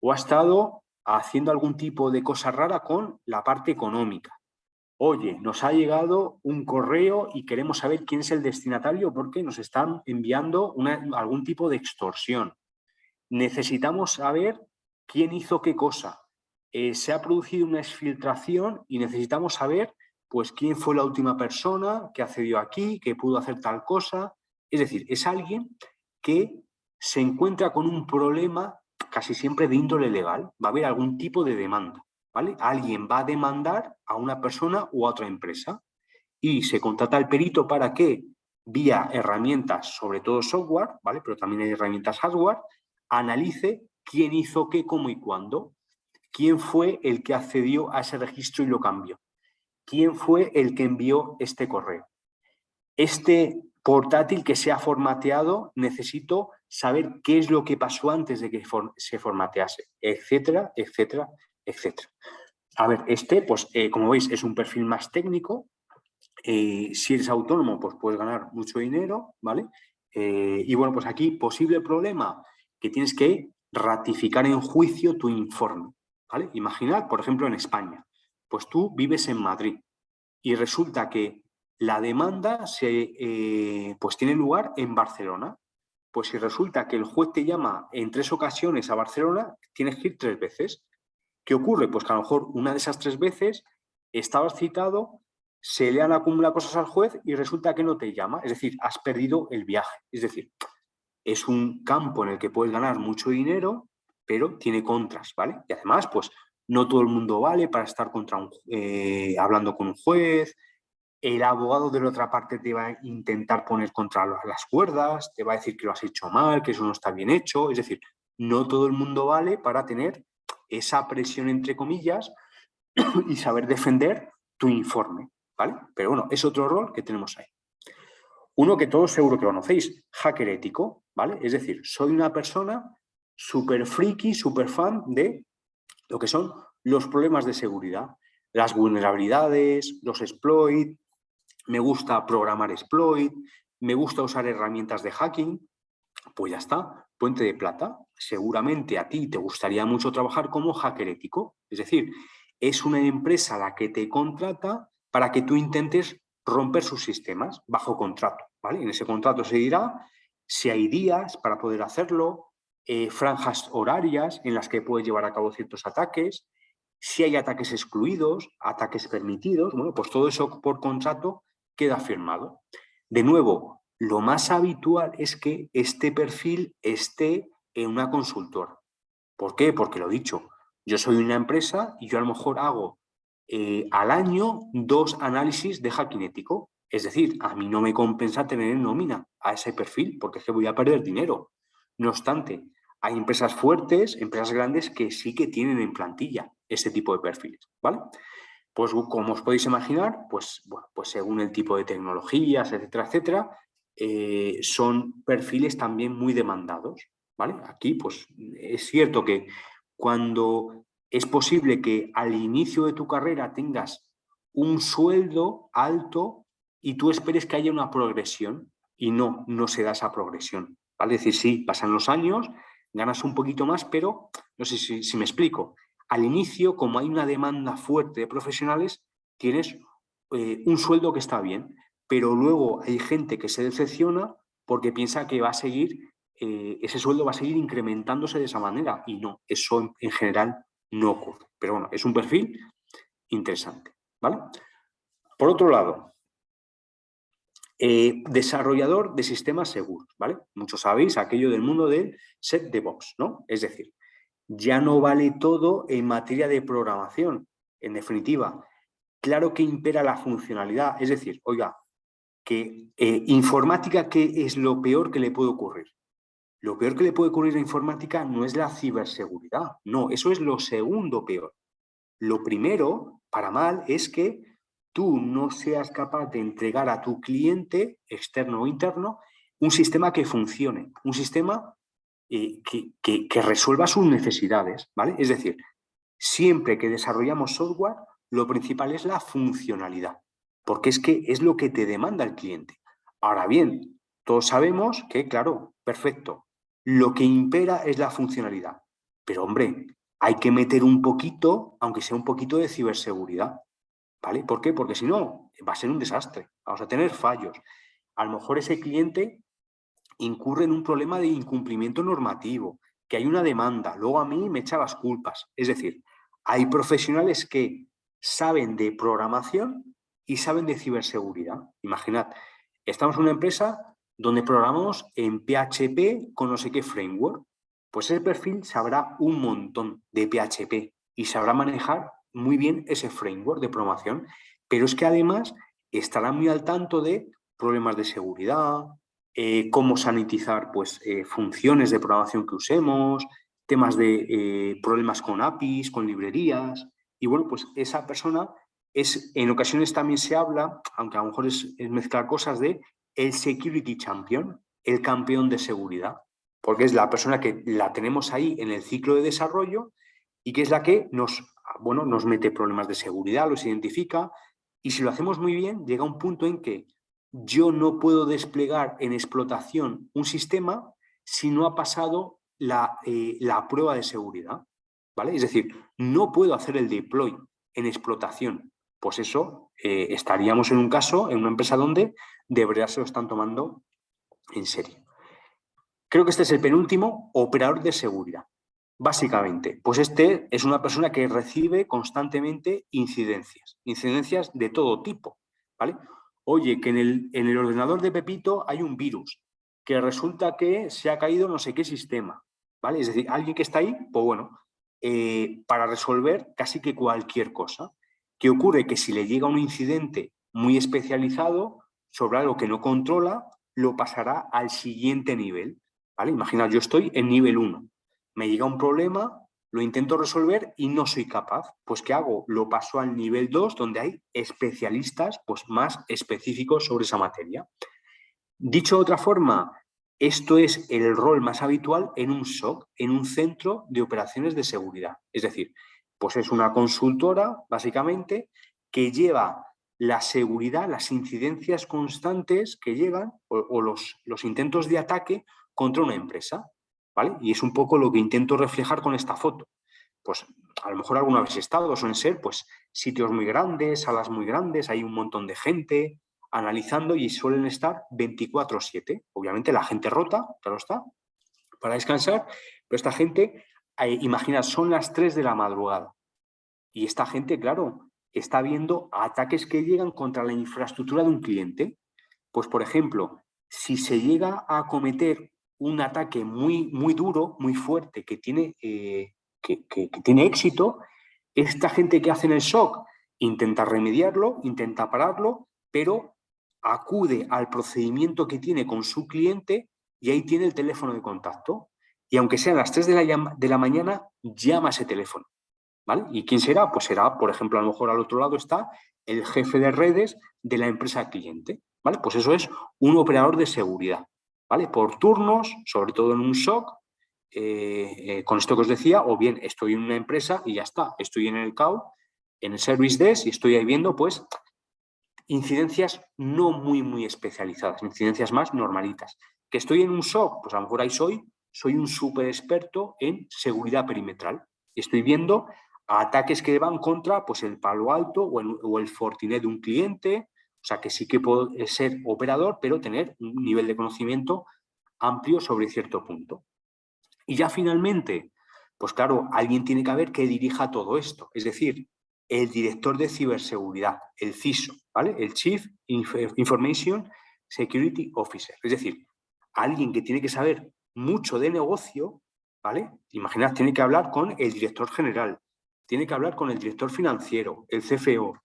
o ha estado haciendo algún tipo de cosa rara con la parte económica. Oye, nos ha llegado un correo y queremos saber quién es el destinatario porque nos están enviando algún tipo de extorsión. Necesitamos saber quién hizo qué cosa. Se ha producido una exfiltración y necesitamos saber pues quién fue la última persona que accedió aquí, que pudo hacer tal cosa. Es decir, es alguien que se encuentra con un problema casi siempre de índole legal. Va a haber algún tipo de demanda, ¿vale? Alguien va a demandar a una persona u a otra empresa y se contrata al perito para que, vía herramientas, sobre todo software, ¿vale? Pero también hay herramientas hardware, analice quién hizo qué, cómo y cuándo. ¿Quién fue el que accedió a ese registro y lo cambió? ¿Quién fue el que envió este correo? Este portátil que se ha formateado, necesito saber qué es lo que pasó antes de que se formatease, etcétera, etcétera, etcétera. A ver, pues como veis, es un perfil más técnico. Si eres autónomo, pues puedes ganar mucho dinero, ¿vale? Y bueno, pues aquí, posible problema, que tienes que ratificar en juicio tu informe, ¿vale? Imaginad, por ejemplo, en España, pues tú vives en Madrid y resulta que la demanda pues tiene lugar en Barcelona. Pues si resulta que el juez te llama en 3 ocasiones a Barcelona, tienes que ir 3 veces. ¿Qué ocurre? Pues que a lo mejor una de esas 3 veces estabas citado, se le han acumulado cosas al juez y resulta que no te llama. Es decir, has perdido el viaje. Es decir, es un campo en el que puedes ganar mucho dinero, pero tiene contras, ¿vale? Y además, pues no todo el mundo vale para estar hablando con un juez. El abogado de la otra parte te va a intentar poner contra las cuerdas, te va a decir que lo has hecho mal, que eso no está bien hecho. Es decir, no todo el mundo vale para tener esa presión, entre comillas, y saber defender tu informe, ¿vale? Pero bueno, es otro rol que tenemos ahí. Uno que todos seguro que conocéis, hacker ético, ¿vale? Es decir, soy una persona súper friki, súper fan de lo que son los problemas de seguridad, las vulnerabilidades, los exploits, me gusta programar exploit, me gusta usar herramientas de hacking, pues ya está, Puente de Plata. Seguramente a ti te gustaría mucho trabajar como hacker ético, es decir, es una empresa la que te contrata para que tú intentes romper sus sistemas bajo contrato, ¿vale? En ese contrato se dirá si hay días para poder hacerlo, franjas horarias en las que puedes llevar a cabo ciertos ataques, si hay ataques excluidos, ataques permitidos, bueno, pues todo eso por contrato queda firmado. De nuevo, lo más habitual es que este perfil esté en una consultora. ¿Por qué? Porque lo dicho, yo soy una empresa y yo a lo mejor hago al año 2 análisis de hacking ético. Es decir, a mí no me compensa tener en nómina a ese perfil porque es que voy a perder dinero. No obstante, hay empresas fuertes, empresas grandes que sí que tienen en plantilla ese tipo de perfiles, ¿vale? Pues como os podéis imaginar, pues, bueno, pues según el tipo de tecnologías, etcétera, etcétera, son perfiles también muy demandados, ¿vale? Aquí, pues es cierto que cuando es posible que al inicio de tu carrera tengas un sueldo alto y tú esperes que haya una progresión y no se da esa progresión, ¿vale? Es decir, sí, pasan los años, ganas un poquito más, pero no sé si me explico. Al inicio, como hay una demanda fuerte de profesionales, tienes un sueldo que está bien, pero luego hay gente que se decepciona porque piensa que va a seguir, ese sueldo va a seguir incrementándose de esa manera y no, eso en general no ocurre. Pero bueno, es un perfil interesante, ¿vale? Por otro lado, desarrollador de sistemas seguros, ¿vale? Muchos sabéis aquello del mundo del SecDevOps, ¿no? Es decir, ya no vale todo en materia de programación. En definitiva, claro que impera la funcionalidad. Es decir, oiga, que informática, ¿qué es lo peor que le puede ocurrir? Lo peor que le puede ocurrir a informática no es la ciberseguridad. No, eso es lo segundo peor. lo primero, para mal, es que tú no seas capaz de entregar a tu cliente, externo o interno, un sistema que funcione, un sistema que resuelva sus necesidades, ¿vale? Es decir, siempre que desarrollamos software, lo principal es la funcionalidad, porque es que es lo que te demanda el cliente. Ahora bien, todos sabemos que, claro, perfecto, lo que impera es la funcionalidad, pero hombre, hay que meter un poquito, aunque sea un poquito de ciberseguridad, ¿vale? ¿Por qué? Porque si no, va a ser un desastre, vamos a tener fallos. A lo mejor ese cliente incurre en un problema de incumplimiento normativo, que hay una demanda, luego a mí me echa las culpas. Es decir, hay profesionales que saben de programación y saben de ciberseguridad. Imaginad, estamos en una empresa donde programamos en PHP con no sé qué framework. Pues ese perfil sabrá un montón de PHP y sabrá manejar muy bien ese framework de programación, pero es que además estará muy al tanto de problemas de seguridad, cómo sanitizar pues, funciones de programación que usemos, temas de problemas con APIs, con librerías. Y bueno, pues esa persona en ocasiones también se habla, aunque a lo mejor es mezclar cosas, de el security champion, el campeón de seguridad, porque es la persona que la tenemos ahí en el ciclo de desarrollo y que es la que nos mete problemas de seguridad, los identifica, y si lo hacemos muy bien, llega un punto en que yo no puedo desplegar en explotación un sistema si no ha pasado la prueba de seguridad, ¿vale? Es decir, no puedo hacer el deploy en explotación. Pues eso, estaríamos en un caso, en una empresa donde de verdad se lo están tomando en serio. Creo que este es el penúltimo, operador de seguridad. Básicamente, pues este es una persona que recibe constantemente incidencias de todo tipo, ¿vale? Oye, que en el ordenador de Pepito hay un virus, que resulta que se ha caído no sé qué sistema, ¿vale? Es decir, alguien que está ahí, pues bueno, para resolver casi que cualquier cosa. ¿Qué ocurre? Que si le llega un incidente muy especializado sobre algo que no controla, lo pasará al siguiente nivel, ¿vale? Imagina, yo estoy en nivel 1, me llega un problema, lo intento resolver y no soy capaz. Pues ¿qué hago? Lo paso al nivel 2, donde hay especialistas pues, más específicos sobre esa materia. Dicho de otra forma, esto es el rol más habitual en un SOC, en un centro de operaciones de seguridad. Es decir, pues es una consultora, básicamente, que lleva la seguridad, las incidencias constantes que llegan o los intentos de ataque contra una empresa, ¿vale? Y es un poco lo que intento reflejar con esta foto. Pues a lo mejor alguna vez he estado, suelen ser pues sitios muy grandes, salas muy grandes, hay un montón de gente analizando y suelen estar 24/7. Obviamente la gente rota, claro está, para descansar, pero esta gente, imagina, son las 3 de la madrugada y esta gente, claro, está viendo ataques que llegan contra la infraestructura de un cliente. Pues, por ejemplo, si se llega a cometer un ataque muy, muy duro, muy fuerte, que tiene éxito, esta gente que hace en el SOC intenta remediarlo, intenta pararlo, pero acude al procedimiento que tiene con su cliente y ahí tiene el teléfono de contacto. Y aunque sean las 3 de la mañana, llama a ese teléfono, ¿vale? ¿Y quién será? Pues será, por ejemplo, a lo mejor al otro lado está el jefe de redes de la empresa cliente, ¿vale? Pues eso es un operador de seguridad, ¿vale? Por turnos, sobre todo en un SOC, con esto que os decía, o bien estoy en una empresa y ya está, estoy en el CAU, en el Service Desk y estoy ahí viendo, pues, incidencias no muy, muy especializadas, incidencias más normalitas. ¿Que estoy en un SOC? Pues a lo mejor ahí soy un súper experto en seguridad perimetral. Estoy viendo ataques que van contra pues, el Palo Alto o el Fortinet de un cliente. O sea, que sí que puedo ser operador, pero tener un nivel de conocimiento amplio sobre cierto punto. Y ya finalmente, pues claro, alguien tiene que haber que dirija todo esto. Es decir, el director de ciberseguridad, el CISO, ¿vale? El Chief Information Security Officer. Es decir, alguien que tiene que saber mucho de negocio, ¿vale? Imaginad, tiene que hablar con el director general, tiene que hablar con el director financiero, el CFO,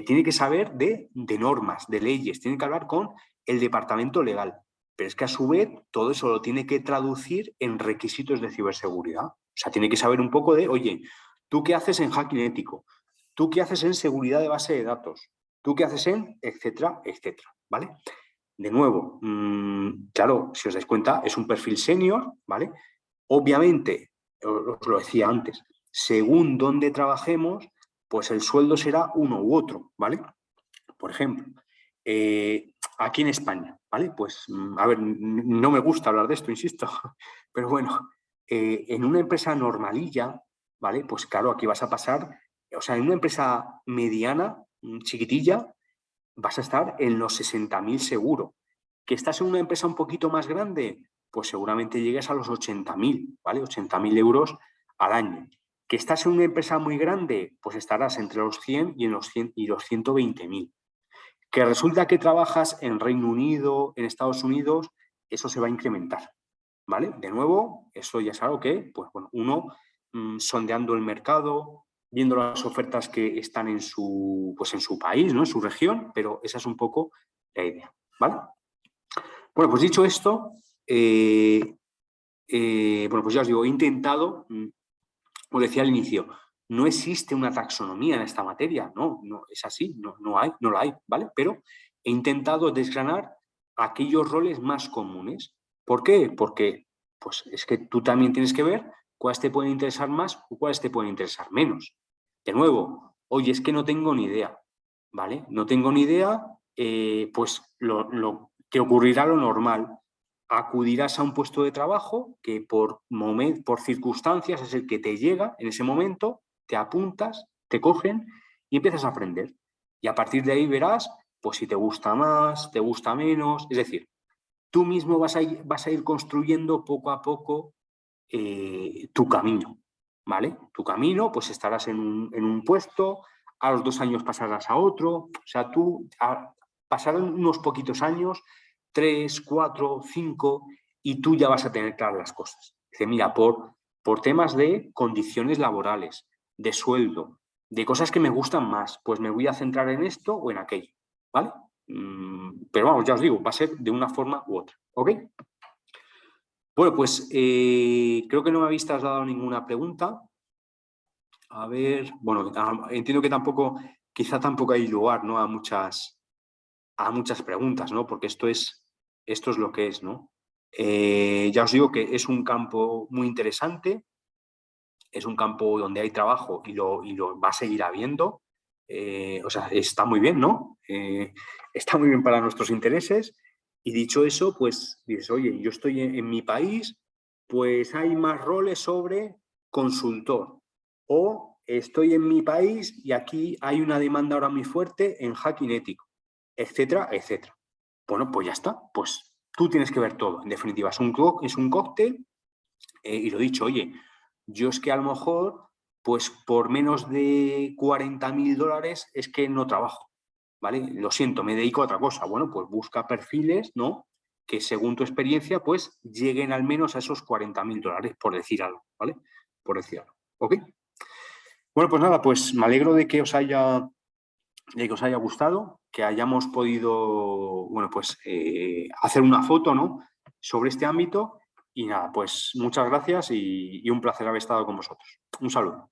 tiene que saber de normas, de leyes, tiene que hablar con el departamento legal. Pero es que a su vez todo eso lo tiene que traducir en requisitos de ciberseguridad. O sea, tiene que saber un poco de, oye, ¿Tú qué haces en hacking ético? ¿Tú qué haces en seguridad de base de datos? ¿Tú qué haces en etcétera, etcétera? ¿Vale? De nuevo, claro, si os dais cuenta, es un perfil senior, ¿vale? Obviamente, os lo decía antes, según dónde trabajemos, pues el sueldo será uno u otro, ¿vale? Por ejemplo, aquí en España, ¿vale? Pues, a ver, no me gusta hablar de esto, insisto, pero bueno, en una empresa normalilla, ¿vale? Pues claro, aquí vas a pasar, o sea, en una empresa mediana, chiquitilla, vas a estar en los 60.000 seguro. ¿Que estás en una empresa un poquito más grande? Pues seguramente llegues a los 80.000, ¿vale? 80.000 euros al año. ¿Que estás en una empresa muy grande? Pues estarás entre los 100 y, en los 100 y los 120.000. Que resulta que trabajas en Reino Unido, en Estados Unidos, eso se va a incrementar, ¿vale? De nuevo, eso ya es algo que, pues bueno, uno sondeando el mercado, viendo las ofertas que están en su, pues en su país, ¿no? En su región, pero esa es un poco la idea, ¿vale? Bueno, pues dicho esto, bueno, pues ya os digo, he intentado, como decía al inicio, no existe una taxonomía en esta materia, no es así, no la hay, ¿vale? Pero he intentado desgranar aquellos roles más comunes. ¿Por qué? Porque pues es que tú también tienes que ver cuáles te pueden interesar más o cuáles te pueden interesar menos. De nuevo, oye, es que no tengo ni idea, ¿vale? No tengo ni idea, pues lo que ocurrirá lo normal. Acudirás a un puesto de trabajo que por circunstancias es el que te llega en ese momento, te apuntas, te cogen y empiezas a aprender. Y a partir de ahí verás pues si te gusta más, te gusta menos. Es decir, tú mismo vas a ir construyendo poco a poco tu camino, ¿vale? Tu camino, pues estarás en un puesto, a los 2 años pasarás a otro. O sea, pasarán unos poquitos años, 3, 4, 5, y tú ya vas a tener claras las cosas. Dice, mira, por temas de condiciones laborales, de sueldo, de cosas que me gustan más, pues me voy a centrar en esto o en aquello, ¿vale? Pero vamos, ya os digo, va a ser de una forma u otra, ¿ok? Bueno, pues creo que no me habéis trasladado ninguna pregunta. A ver, bueno, entiendo que quizá tampoco hay lugar, ¿no? a muchas preguntas, ¿no? Porque esto es lo que es, ¿no? Ya os digo que es un campo muy interesante, es un campo donde hay trabajo y lo va a seguir habiendo. O sea, está muy bien, ¿no? Está muy bien para nuestros intereses. Y dicho eso, pues dices, oye, yo estoy en mi país, pues hay más roles sobre consultor. O estoy en mi país y aquí hay una demanda ahora muy fuerte en hacking ético, etcétera, etcétera. Bueno, pues ya está. Pues tú tienes que ver todo. En definitiva, es un cóctel. Y lo dicho, oye, yo es que a lo mejor, pues por menos de 40.000 dólares es que no trabajo, ¿vale? Lo siento, me dedico a otra cosa. Bueno, pues busca perfiles, ¿no? Que según tu experiencia, pues lleguen al menos a esos 40.000 dólares, por decir algo, ¿vale? Por decir algo, ¿ok? Bueno, pues nada, pues me alegro de que os haya gustado, que hayamos podido, bueno, pues hacer una foto, ¿no? Sobre este ámbito. Y nada, pues muchas gracias y un placer haber estado con vosotros. Un saludo.